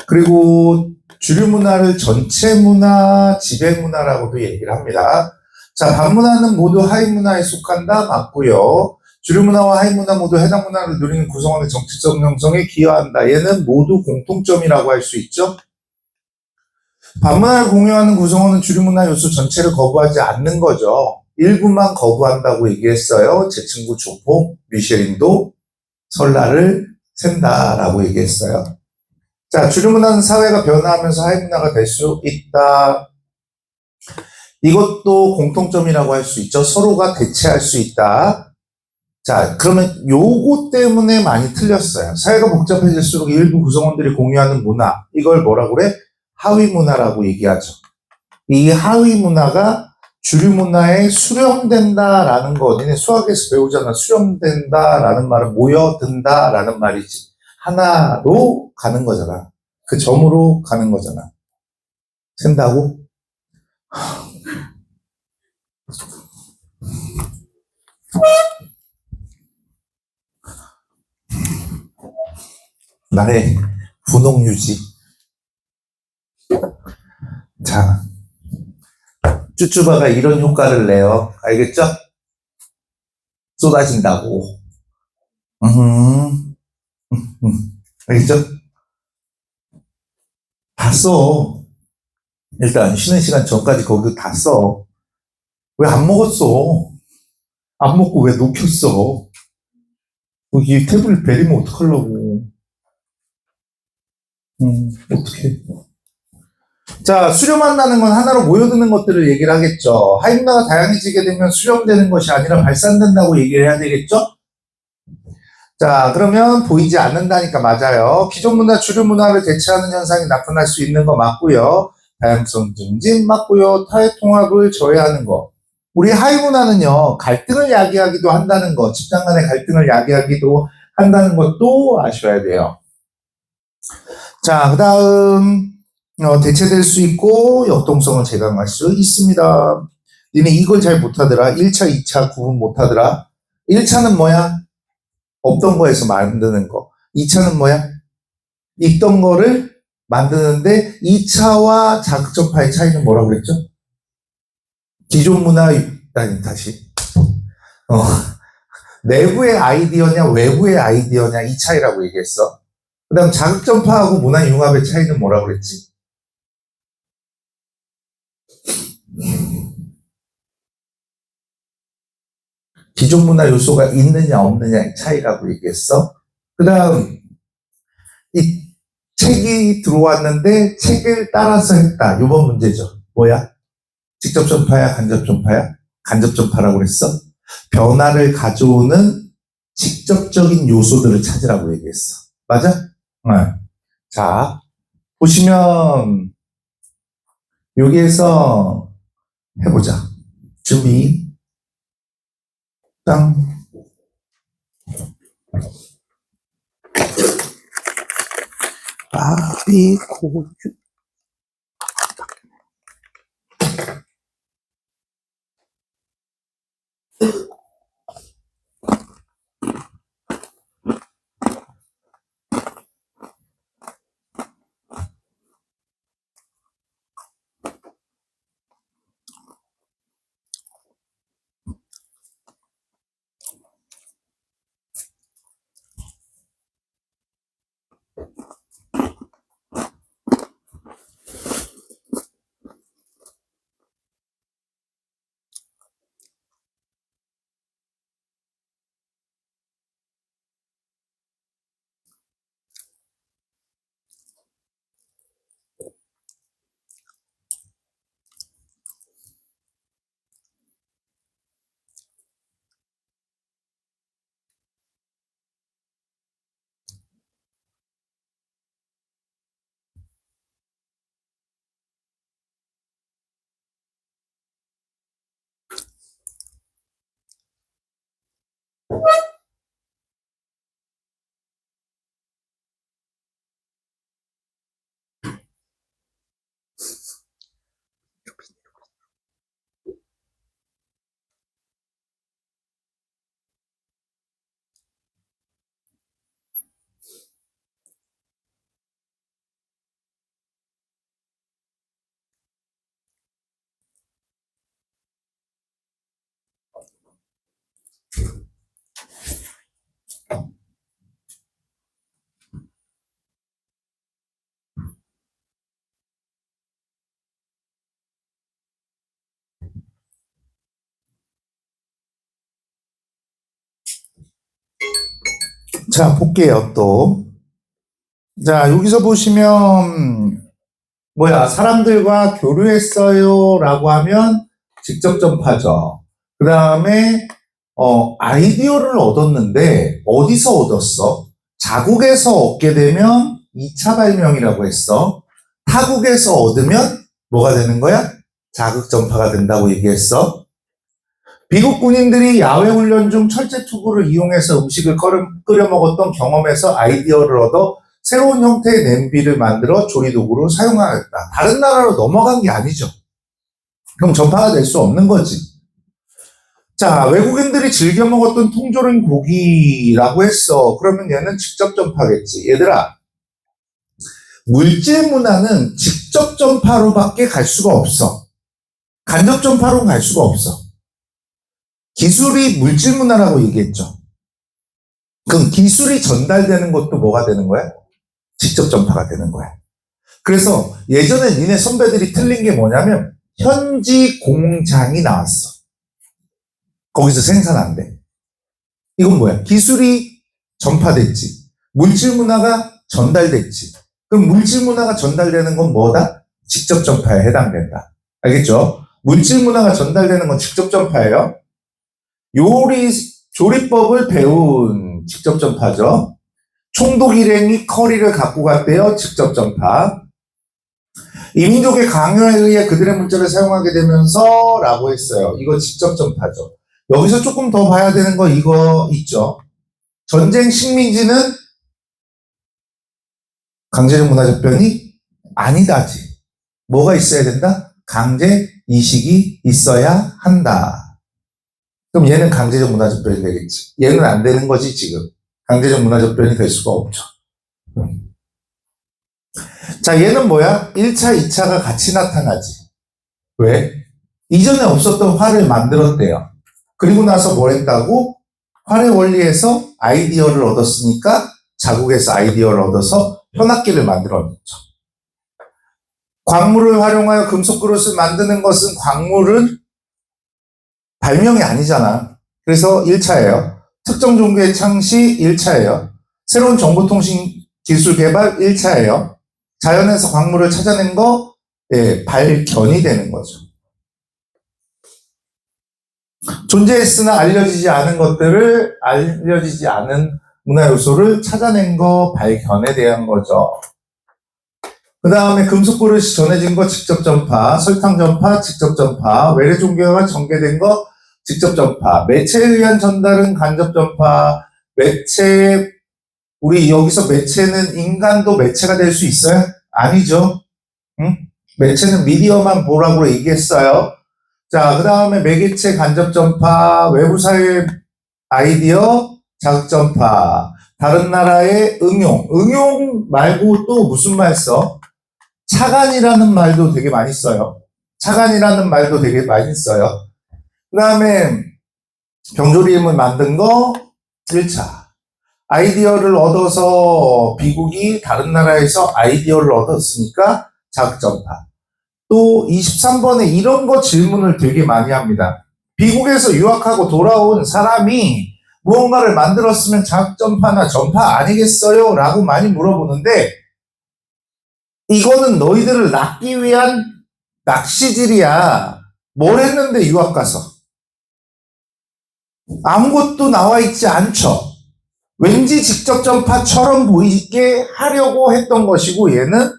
그리고 주류문화를 전체문화, 지배문화라고도 얘기를 합니다. 자, 반문화는 모두 하위문화에 속한다? 맞고요. 주류문화와 하위문화 모두 해당 문화를 누리는 구성원의 정치적 형성에 기여한다. 얘는 모두 공통점이라고 할 수 있죠. 반문화를 공유하는 구성원은 주류문화 요소 전체를 거부하지 않는 거죠. 일부만 거부한다고 얘기했어요. 제 친구 조폭, 미쉐린도 설날을 샌다라고 얘기했어요. 자, 주류문화는 사회가 변화하면서 하위문화가 될 수 있다. 이것도 공통점이라고 할 수 있죠. 서로가 대체할 수 있다. 자, 그러면 요거 때문에 많이 틀렸어요. 사회가 복잡해질수록 일부 구성원들이 공유하는 문화, 이걸 뭐라고 그래? 하위문화라고 얘기하죠. 이 하위문화가 주류문화에 수렴된다라는 거, 니네 수학에서 배우잖아. 수렴된다라는 말은 모여든다라는 말이지. 하나로 가는 거잖아. 그 점으로 가는 거잖아. 센다고? 나의 분홍 유지. 자, 쭈쭈바가 이런 효과를 내요. 알겠죠? 쏟아진다고. 알겠죠? 다 써. 일단 쉬는 시간 전까지 거기 다 써. 왜 안 먹었어? 안 먹고 왜 녹였어? 이 태블릿 베리면 어떡하려고. 어떻게? 자, 수렴한다는 건 하나로 모여드는 것들을 얘기를 하겠죠. 하이문화가 다양해지게 되면 수렴되는 것이 아니라 발산된다고 얘기를 해야 되겠죠? 자, 그러면 보이지 않는다니까 맞아요. 기존 문화, 주류 문화를 대체하는 현상이 나타날 수 있는 거 맞고요. 다양성 증진 맞고요. 타의 통합을 저해하는 거. 우리 하위 문화는요, 갈등을 야기하기도 한다는 거, 집단 간의 갈등을 야기하기도 한다는 것도 아셔야 돼요. 자, 그 다음, 대체될 수 있고, 역동성을 제공할 수 있습니다. 니네 이걸 잘 못하더라. 1차, 2차 구분 못하더라. 1차는 뭐야? 없던 거에서 만드는 거. 2차는 뭐야? 있던 거를 만드는데 2차와 자극적파의 차이는 뭐라고 그랬죠? 기존 문화, 아니, 다시. 내부의 아이디어냐, 외부의 아이디어냐, 이 차이라고 얘기했어. 그 다음 자극전파하고 문화융합의 차이는 뭐라고 그랬지? 기존 문화 요소가 있느냐, 없느냐의 차이라고 얘기했어. 그 다음, 이 책이 들어왔는데 책을 따라서 했다. 이번 문제죠. 뭐야? 직접 전파야, 간접 전파야? 간접 전파라고 그랬어? 변화를 가져오는 직접적인 요소들을 찾으라고 얘기했어. 맞아? 네. 자, 보시면 여기에서 해보자. 준비. 땅. 아비고유. 자, 볼게요, 또. 자, 여기서 보시면, 뭐야, 사람들과 교류했어요 라고 하면 직접 전파죠. 그 다음에, 아이디어를 얻었는데, 어디서 얻었어? 자국에서 얻게 되면 2차 발명이라고 했어. 타국에서 얻으면 뭐가 되는 거야? 자극 전파가 된다고 얘기했어. 미국 군인들이 야외 훈련 중 철제 투구를 이용해서 음식을 끓여 먹었던 경험에서 아이디어를 얻어 새로운 형태의 냄비를 만들어 조리도구로 사용하였다. 다른 나라로 넘어간 게 아니죠. 그럼 전파가 될 수 없는 거지. 자, 외국인들이 즐겨 먹었던 통조림 고기라고 했어. 그러면 얘는 직접 전파겠지. 얘들아, 물질 문화는 직접 전파로밖에 갈 수가 없어. 간접 전파로는 갈 수가 없어. 기술이 물질 문화라고 얘기했죠. 그럼 기술이 전달되는 것도 뭐가 되는 거야? 직접 전파가 되는 거야. 그래서 예전에 니네 선배들이 틀린 게 뭐냐면 현지 공장이 나왔어. 거기서 생산한대. 이건 뭐야? 기술이 전파됐지. 물질 문화가 전달됐지. 그럼 물질 문화가 전달되는 건 뭐다? 직접 전파에 해당된다. 알겠죠? 물질 문화가 전달되는 건 직접 전파예요. 요리, 조리법을 배운 직접 전파죠. 총독 일행이 커리를 갖고 갔대요. 직접 전파. 이민족의 강요에 의해 그들의 문자를 사용하게 되면서 라고 했어요. 이거 직접 전파죠. 여기서 조금 더 봐야 되는 거 이거 있죠. 전쟁 식민지는 강제적 문화적변이 아니다지. 뭐가 있어야 된다? 강제 이식이 있어야 한다. 그럼 얘는 강제적 문화적변이 되겠지. 얘는 안 되는 거지 지금. 강제적 문화적변이 될 수가 없죠. 자, 얘는 뭐야? 1차, 2차가 같이 나타나지. 왜? 이전에 없었던 화를 만들었대요. 그리고 나서 뭘 했다고? 화의 원리에서 아이디어를 얻었으니까 자국에서 아이디어를 얻어서 현악기를 만들어냈죠. 광물을 활용하여 금속 그릇을 만드는 것은 광물은 발명이 아니잖아. 그래서 1차예요. 특정 종교의 창시 1차예요. 새로운 정보통신 기술 개발 1차예요. 자연에서 광물을 찾아낸 거 발견이 되는 거죠. 존재했으나 알려지지 않은 것들을 알려지지 않은 문화 요소를 찾아낸 거 발견에 대한 거죠. 그 다음에 금속 그릇이 전해진 거 직접 전파, 설탕 전파, 직접 전파, 외래 종교가 전개된 거 직접 전파, 매체에 의한 전달은 간접 전파, 매체, 우리 여기서 매체는 인간도 매체가 될 수 있어요? 아니죠. 응? 매체는 미디어만 보라고 얘기했어요. 자, 그 다음에 매개체 간접 전파, 외부 사회 아이디어 자극 전파, 다른 나라의 응용 말고 또 무슨 말 써? 차관이라는 말도 되게 많이 써요. 차관이라는 말도 되게 많이 써요. 그 다음에 병조림을 만든 거 1차. 아이디어를 얻어서 미국이 다른 나라에서 아이디어를 얻었으니까 자극 전파. 또 23번에 이런 거 질문을 되게 많이 합니다. 미국에서 유학하고 돌아온 사람이 무언가를 만들었으면 자극 전파나 전파 아니겠어요? 라고 많이 물어보는데 이거는 너희들을 낚기 위한 낚시질이야. 뭘 했는데 유학 가서. 아무것도 나와 있지 않죠. 왠지 직접 전파처럼 보이게 하려고 했던 것이고 얘는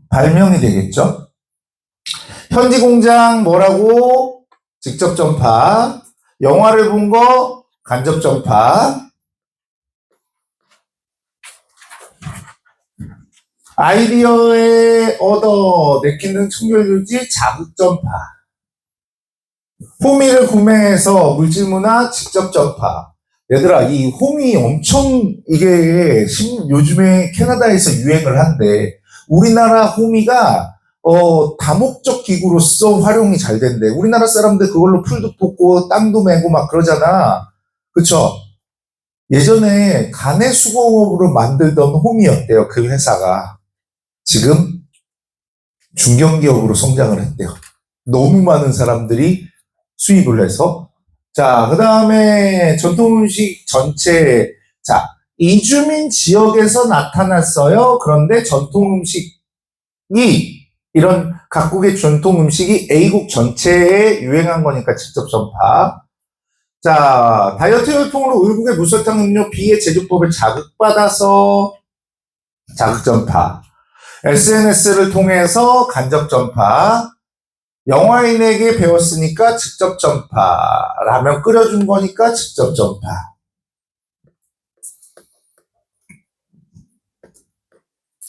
발명이 되겠죠. 현지 공장 뭐라고? 직접 전파. 영화를 본 거 간접 전파. 아이디어에 얻어 내키는 충격 유지 자극 전파. 호미를 구매해서 물질 문화 직접 전파. 얘들아, 이 호미 엄청 이게 요즘에 캐나다에서 유행을 한대. 우리나라 호미가 다목적 기구로서 활용이 잘 된대. 우리나라 사람들 그걸로 풀도 뽑고 땅도 메고 막 그러잖아. 그쵸? 예전에 가내 수공업으로 만들던 홈이었대요. 그 회사가. 지금 중견기업으로 성장을 했대요. 너무 많은 사람들이 수입을 해서. 자, 그 다음에 전통 음식 전체. 자, 이주민 지역에서 나타났어요. 그런데 전통 음식이 이런 각국의 전통 음식이 A국 전체에 유행한 거니까 직접 전파. 자, 다이어트 열풍으로 의국의 무설탕 음료 B의 제조법을 자극받아서 자극 전파. SNS를 통해서 간접 전파. 영화인에게 배웠으니까 직접 전파. 라면 끓여준 거니까 직접 전파.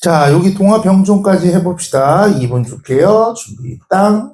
자, 여기 동화병종까지 해봅시다. 2분 줄게요. 준비, 땅.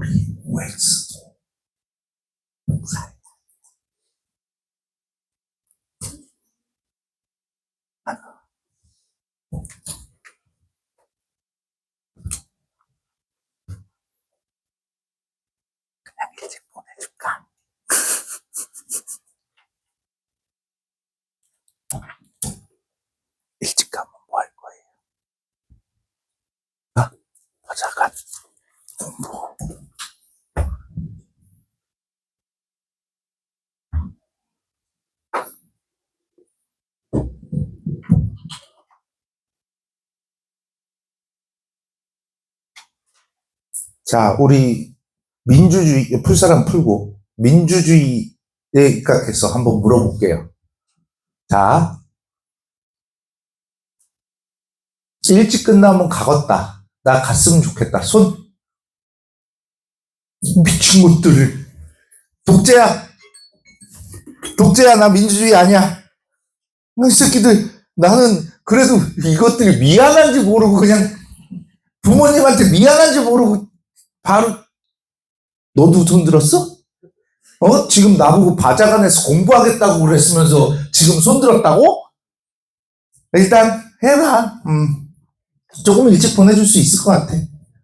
우리 OX도 그냥 일찍 보내줄까? 일찍 가면 뭐 할 거예요? 보자간 공부. 자, 우리 민주주의, 풀 사람 풀고, 민주주의에 입각해서 한번 물어볼게요. 자, 일찍 끝나면 가겄다. 나 갔으면 좋겠다. 손. 미친 것들. 독재야. 독재야, 나 민주주의 아니야. 이 새끼들, 나는 그래도 이것들이 미안한지 모르고 그냥 부모님한테 미안한지 모르고 바로 너도 돈 들었어? 지금 나보고 바자간에서 공부하겠다고 그랬으면서 지금 손 들었다고? 일단 해봐. 조금 일찍 보내줄 수 있을 것 같아.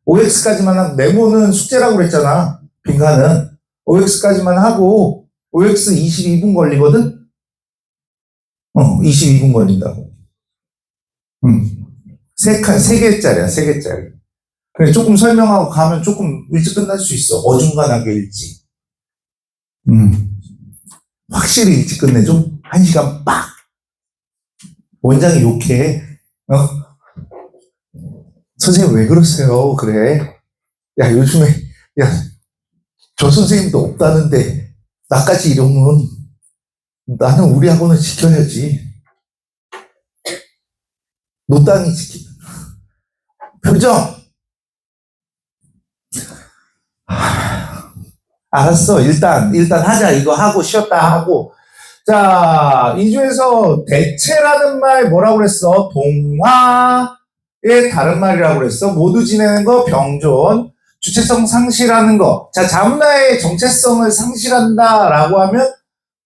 OX까지만 하고, 메모는 숙제라고 그랬잖아. 빈칸은. OX까지만 하고, OX 22분 걸리거든? 22분 걸린다고. 세 개짜리야, 세 개짜리. 그래, 조금 설명하고 가면 조금 일찍 끝날 수 있어. 어중간하게 일찍. 확실히 일찍 끝내줘. 1시간 빡! 원장이 욕해. 선생님 왜 그러세요? 그래. 야, 요즘에, 야, 저 선생님도 없다는데, 나까지 이러면, 나는 우리 학원을 지켜야지. 노땅이 지키. 표정! 알았어. 일단 하자. 이거 하고 쉬었다 하고. 자, 이 중에서 대체라는 말 뭐라고 그랬어? 동화의 다른 말이라고 그랬어. 모두 지내는 거 병존. 주체성 상실하는 거. 자, 자문화의 정체성을 상실한다라고 하면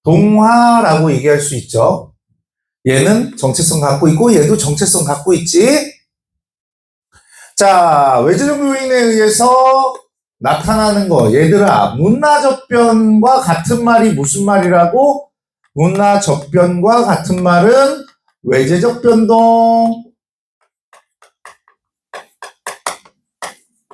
동화라고 얘기할 수 있죠. 얘는 정체성 갖고 있고 얘도 정체성 갖고 있지. 자, 외재적 요인에 의해서 나타나는 거. 얘들아, 문화접변과 같은 말이 무슨 말이라고? 문화접변과 같은 말은 외재적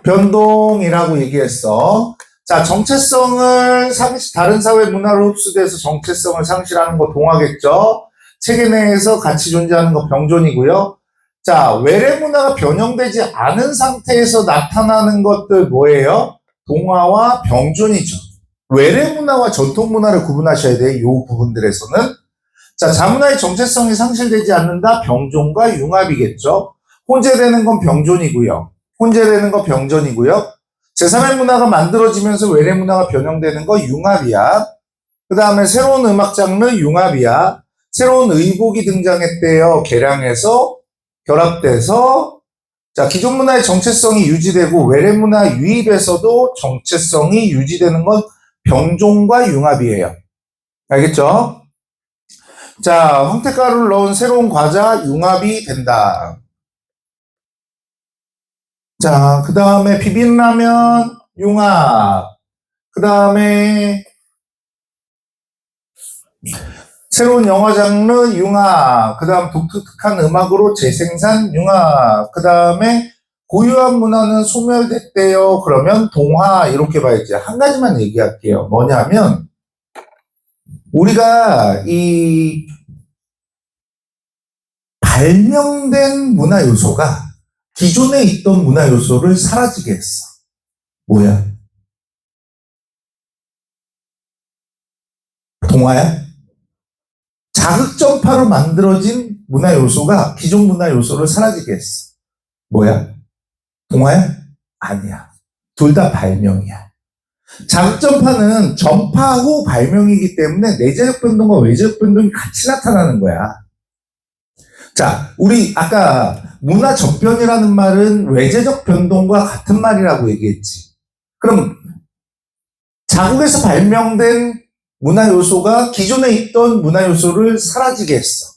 변동이라고 얘기했어. 자, 정체성을 다른 사회 문화로 흡수돼서 정체성을 상실하는 거 동화겠죠. 체계 내에서 같이 존재하는 거 병존이고요. 자, 외래 문화가 변형되지 않은 상태에서 나타나는 것들 뭐예요? 동화와 병존이죠. 외래 문화와 전통 문화를 구분하셔야 돼요. 이 부분들에서는. 자, 자문화의 정체성이 상실되지 않는다. 병존과 융합이겠죠. 혼재되는 건 병존이고요. 혼재되는 건 병존이고요. 제3의 문화가 만들어지면서 외래 문화가 변형되는 거 융합이야. 그 다음에 새로운 음악 장르 융합이야. 새로운 의복이 등장했대요. 개량해서 결합돼서. 자, 기존 문화의 정체성이 유지되고 외래 문화 유입에서도 정체성이 유지되는 건 병존과 융합이에요. 알겠죠? 자, 황태가루를 넣은 새로운 과자 융합이 된다. 자, 그 다음에 비빔라면 융합. 그 다음에 새로운 영화 장르 융합. 그 다음 독특한 음악으로 재생산 융합. 그 다음에 고유한 문화는 소멸됐대요. 그러면 동화 이렇게 봐야지. 한 가지만 얘기할게요. 뭐냐면 우리가 이 발명된 문화 요소가 기존에 있던 문화 요소를 사라지게 했어. 뭐야? 동화야? 자극전파로 만들어진 문화 요소가 기존 문화 요소를 사라지게 했어. 뭐야? 동화야? 아니야. 둘 다 발명이야. 자극전파는 전파 후 발명이기 때문에 내재적 변동과 외재적 변동이 같이 나타나는 거야. 자, 우리 아까 문화 접변이라는 말은 외재적 변동과 같은 말이라고 얘기했지. 그럼 자국에서 발명된 문화 요소가 기존에 있던 문화 요소를 사라지게 했어.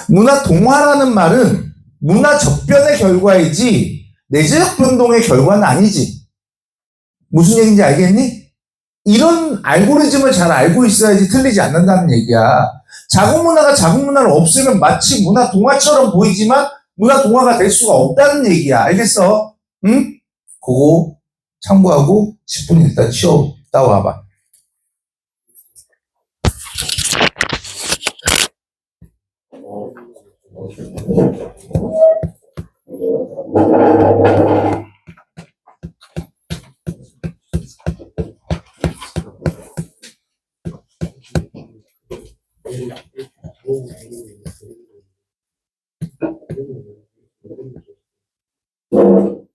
문화 동화라는 말은 문화 접변의 결과이지 내재적 변동의 결과는 아니지. 무슨 얘기인지 알겠니? 이런 알고리즘을 잘 알고 있어야지 틀리지 않는다는 얘기야. 자국 문화가 자국 문화를 없애면 마치 문화 동화처럼 보이지만 문화 동화가 될 수가 없다는 얘기야. 알겠어? 응? 그거 참고하고 10분 일단 쉬었다 와봐.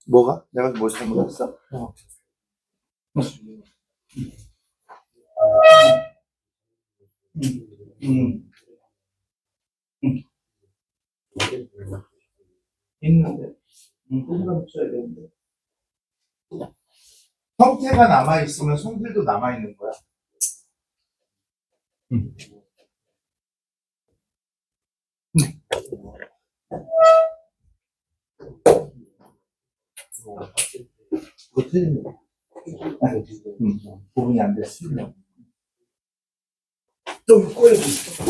뭐가? 내가 뭘 잘못했어? 있는데. 동그라미 쳐야 되는데. 형태가 남아있으면 성질도 남아있는 거야. 그거 틀린 거. 아니, 부분이 안 됐어. 좀 꼬여져 있어.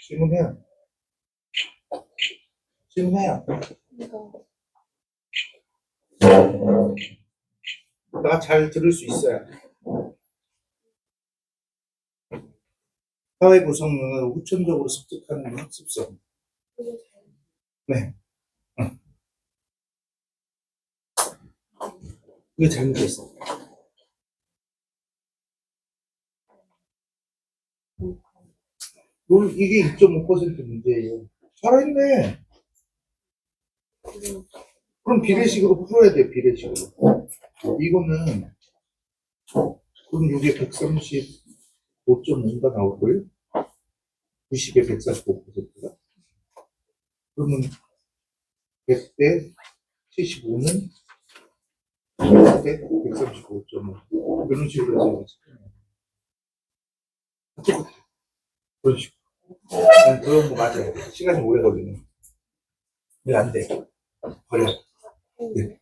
질문해요. 질문해요. 나 잘 들을 수 있어요. 사회 구성을 후천적으로 습득하는 학습성. 네. 이게 잘못됐어. 이게 2.5% 문제예요. 살아있네. 그럼 비례식으로 풀어야 돼, 비례식으로. 이거는, 그럼 이게 135.5가 나올걸요? 90에 145%가. 그러면 100대 75는 100대 135.5. 이런 식으로 해서. 똑같아. 그런 식으로. 그런 거 맞아요. 시간이 오래 걸리네. 왜 안 돼? 버려. 네.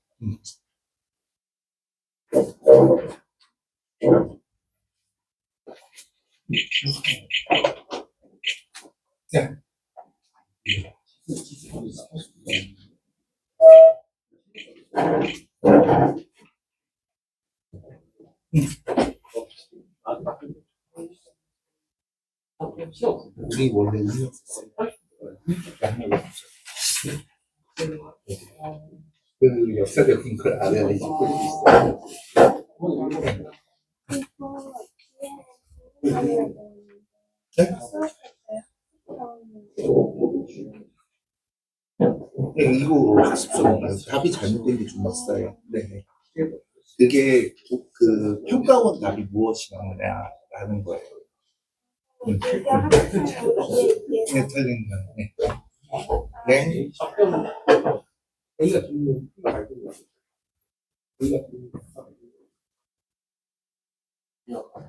네. 우리 원래 운영 그 역사적인 걸 알아야지 볼수 있어요. 네, 이거 학습성 답이 잘못된 게 좀 있어요. 네. 그게 그 평가원 답이 무엇이냐라는 거예요. 네, 틀린 거. 네. 네.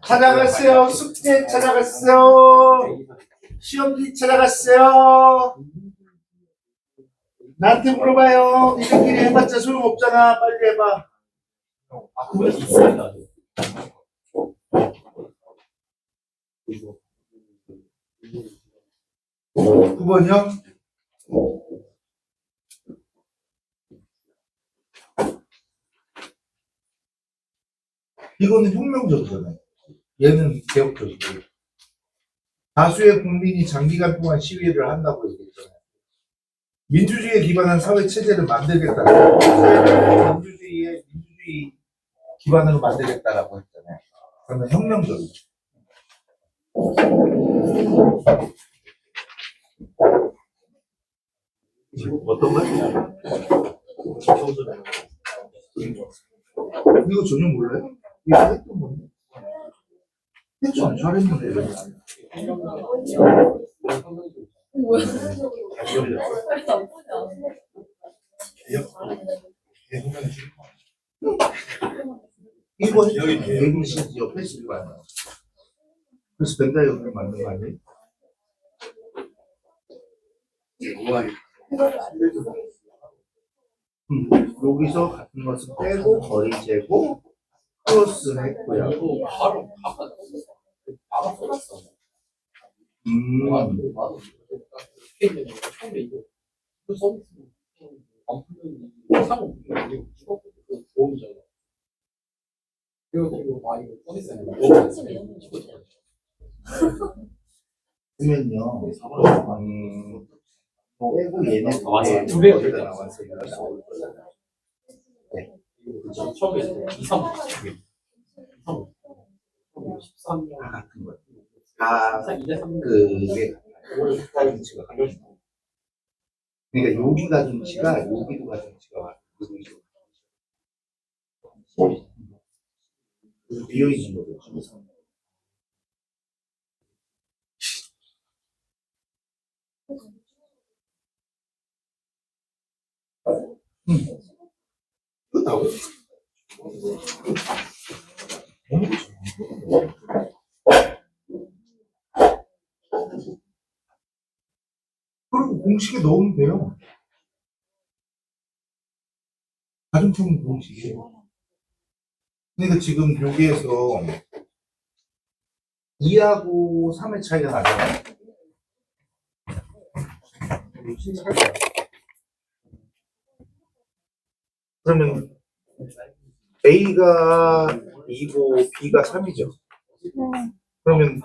찾아갔어요. 숙제 찾아갔어요. 시험지 찾아갔어요. 나한테 물어봐요. 니들끼리 해봤자 소용없잖아. 빨리 해봐. 그거 있어요. 9번이요? 이거는 혁명적이잖아요. 얘는 개혁적이고. 다수의 국민이 장기간 동안 시위를 한다고 얘기했잖아요. 민주주의에 기반한 사회 체제를 만들겠다. 민주주의 기반으로 만들겠다라고 했잖아요. 그러면 혁명적이죠. 어떤 거요? 이거 전혀 몰라요? 이거 했던 건데. 했죠? 안 잘했는데. 이번 ABCD 옆에 있을 거 아니야. 그래서 벤다 연결 맞는 거 아니에요? 여기서 같은 것을 빼고 거리 재고 크로스 했고요. 그러면요, 빼고 얘네 두 배가 나왔어요. 네. 처음에 2, 3, 다 같은 거예요. 다 그게 가중치가 같아요. 그러니까 여기 가중치가 여기도 가중치가 비어 있는 거죠. 끝나고. 그리고 공식에 넣으면 돼요. 가중평 공식이에요. 그러니까 지금 여기에서 2하고 3의 차이가 나잖아요. 그러면 A가 2고 B가 3이죠. 그러면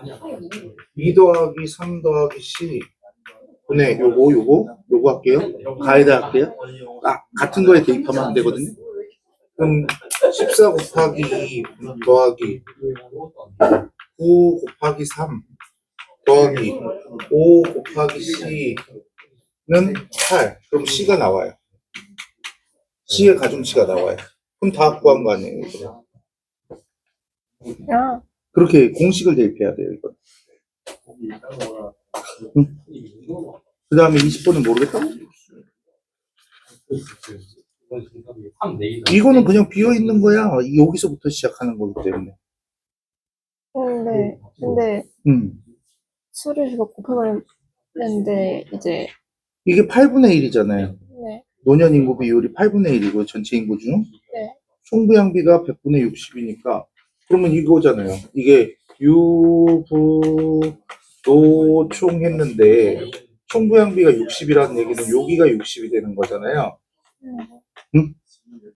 2 더하기 3 더하기 C 분의 요거 할게요. 가에다 할게요. 같은 거에 대입하면 안 되거든요. 그럼 14 곱하기 2 더하기 9 곱하기 3 더하기 5 곱하기 C는 8. 그럼 C가 나와요. C의 가중치가 나와요. 그럼 다 구한 거 아니에요? 이거. 그렇게 공식을 대입해야 돼요. 이거. 응? 그 다음에 20번은 모르겠다고? 이거는 그냥 비어있는 거야. 여기서부터 시작하는 거기 때문에. 근데 수를 이거 곱해버리면 되는데 이제 이게 8분의 1이잖아요. 네. 노년 인구 비율이 8분의 1이고 전체 인구 중 네. 총부양비가 100분의 60이니까 그러면 이거잖아요. 이게 유부 노총 했는데 총부양비가 60이라는 얘기는 여기가 60이 되는 거잖아요. 응?